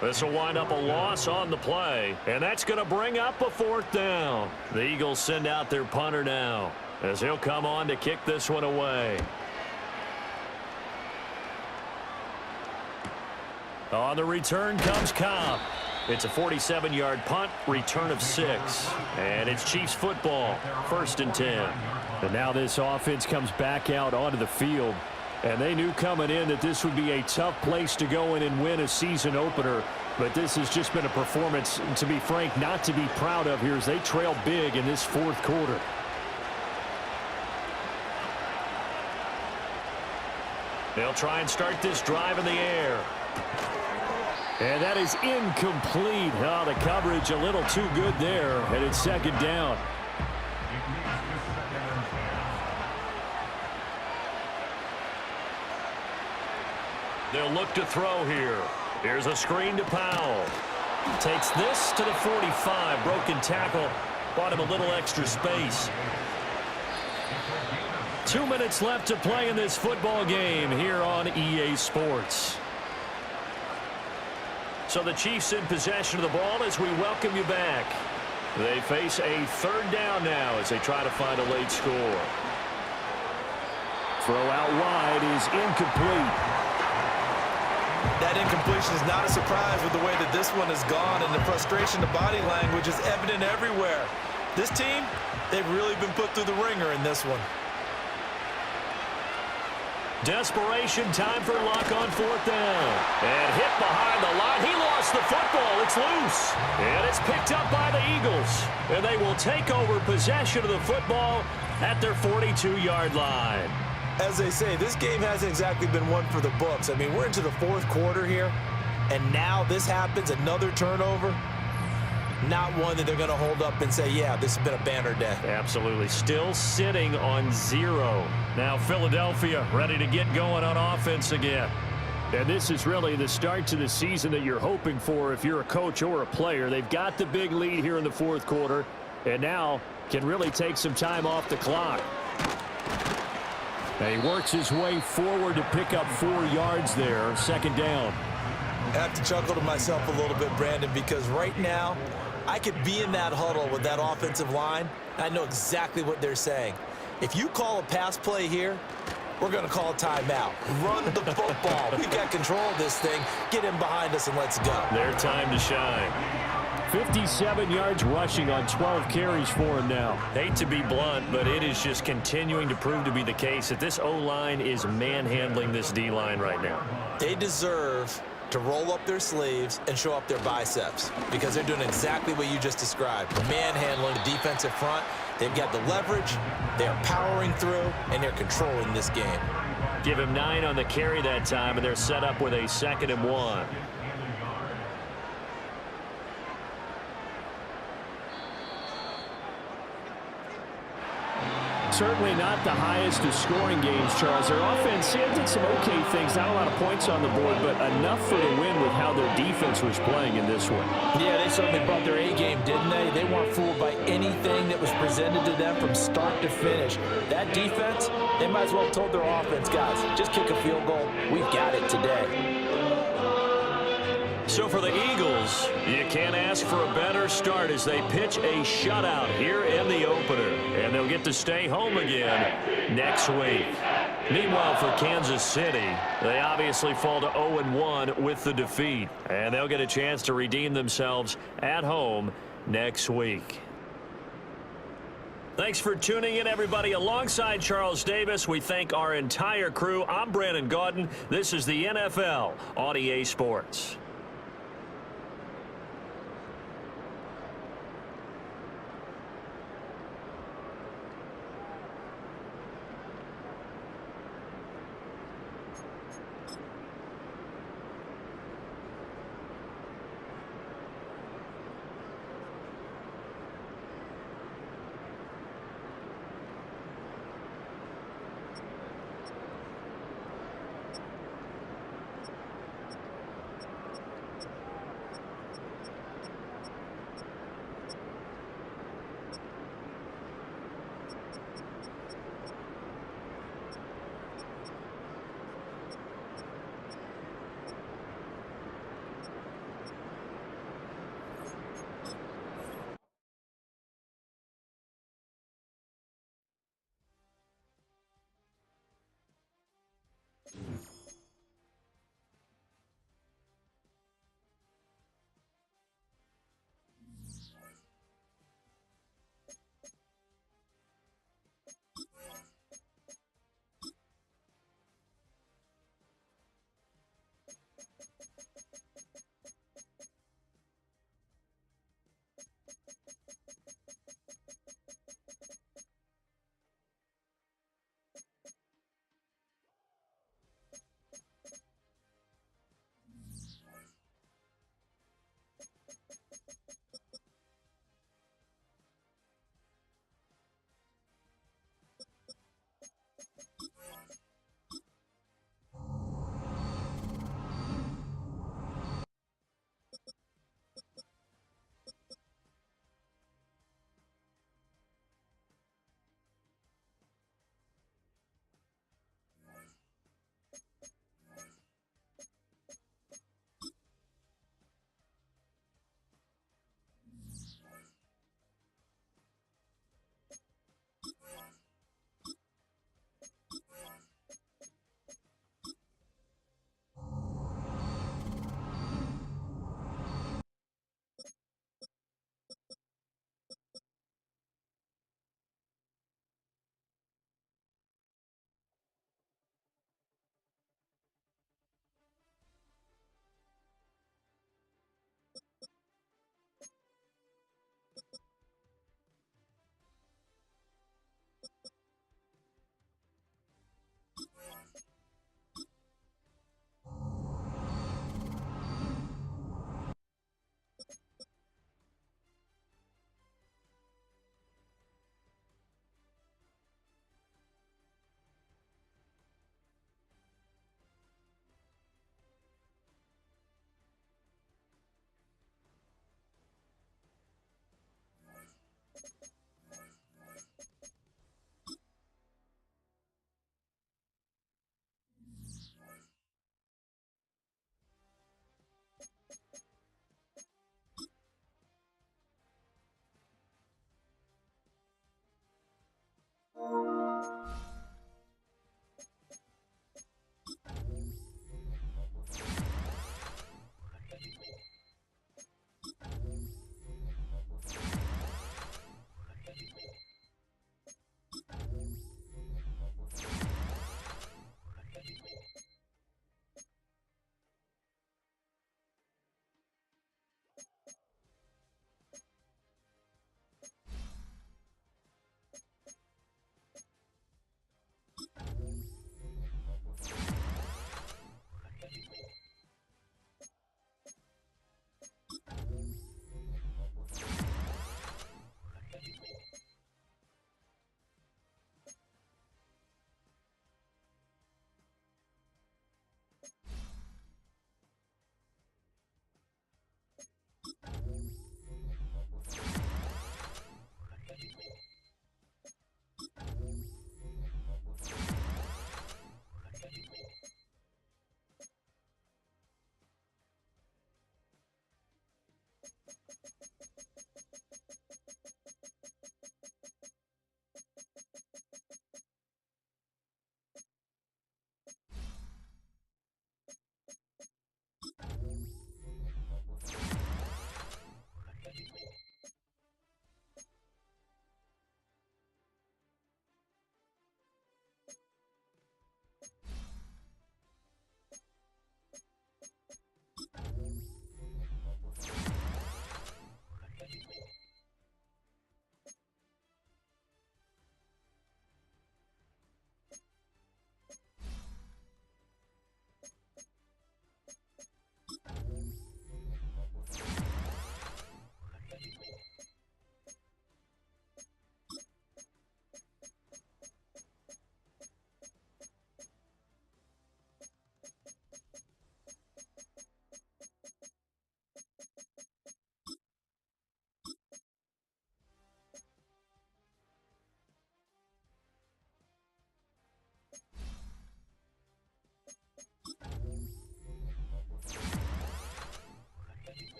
This will wind up a loss on the play, and that's going to bring up a 4th down. The Eagles send out their punter now as he'll come on to kick this one away. On the return comes Cobb. It's a 47-yard punt, return of 6. And it's Chiefs football, 1st and 10. And now this offense comes back out onto the field. And they knew coming in that this would be a tough place to go in and win a season opener. But this has just been a performance, to be frank, not to be proud of here as they trail big in this 4th quarter. They'll try and start this drive in the air. And that is incomplete. Oh, the coverage a little too good there, and it's 2nd down. They'll look to throw here. Here's a screen to Powell. Takes this to the 45. Broken tackle. Bought him a little extra space. 2 minutes left to play in this football game here on EA Sports. So the Chiefs in possession of the ball as we welcome you back. They face a 3rd down now as they try to find a late score. Throw out wide is incomplete. That incompletion is not a surprise with the way that this one has gone, and the frustration, the body language is evident everywhere. This team, they've really been put through the ringer in this one. Desperation time for Luck on 4th down. And hit behind the line. He lost the football. It's loose. And it's picked up by the Eagles. And they will take over possession of the football at their 42-yard line. As they say, this game hasn't exactly been one for the books. I mean, we're into the 4th quarter here, and now this happens, another turnover. Not one that they're going to hold up and say, yeah, this has been a banner day. Absolutely. Still sitting on 0. Now Philadelphia ready to get going on offense again. And this is really the start to the season that you're hoping for if you're a coach or a player. They've got the big lead here in the 4th quarter, and now can really take some time off the clock. And he works his way forward to pick up 4 yards there, 2nd down. I have to chuckle to myself a little bit, Brandon, because right now I could be in that huddle with that offensive line. I know exactly what they're saying. If you call a pass play here, we're going to call a timeout. Run the football. We've got control of this thing. Get him behind us and let's go. Their time to shine. 57 yards rushing on 12 carries for him now. Hate to be blunt, but it is just continuing to prove to be the case that this O-line is manhandling this D-line right now. They deserve to roll up their sleeves and show up their biceps because they're doing exactly what you just described. Manhandling the defensive front. They've got the leverage, they're powering through, and they're controlling this game. Give him 9 on the carry that time, and they're set up with a 2nd and 1. Certainly not the highest of scoring games, Charles. Their offense did some okay things, not a lot of points on the board, but enough for the win with how their defense was playing in this one. Yeah, they certainly brought their A-game, didn't they? They weren't fooled by anything that was presented to them from start to finish. That defense, they might as well have told their offense, guys, just kick a field goal. We've got it today. So for the Eagles, you can't ask for a better start as they pitch a shutout here in the opener. And they'll get to stay home again next week. Meanwhile, for Kansas City, they obviously fall to 0-1 with the defeat. And they'll get a chance to redeem themselves at home next week. Thanks for tuning in, everybody. Alongside Charles Davis, we thank our entire crew. I'm Brandon Gaudin. This is the NFL on EA Sports.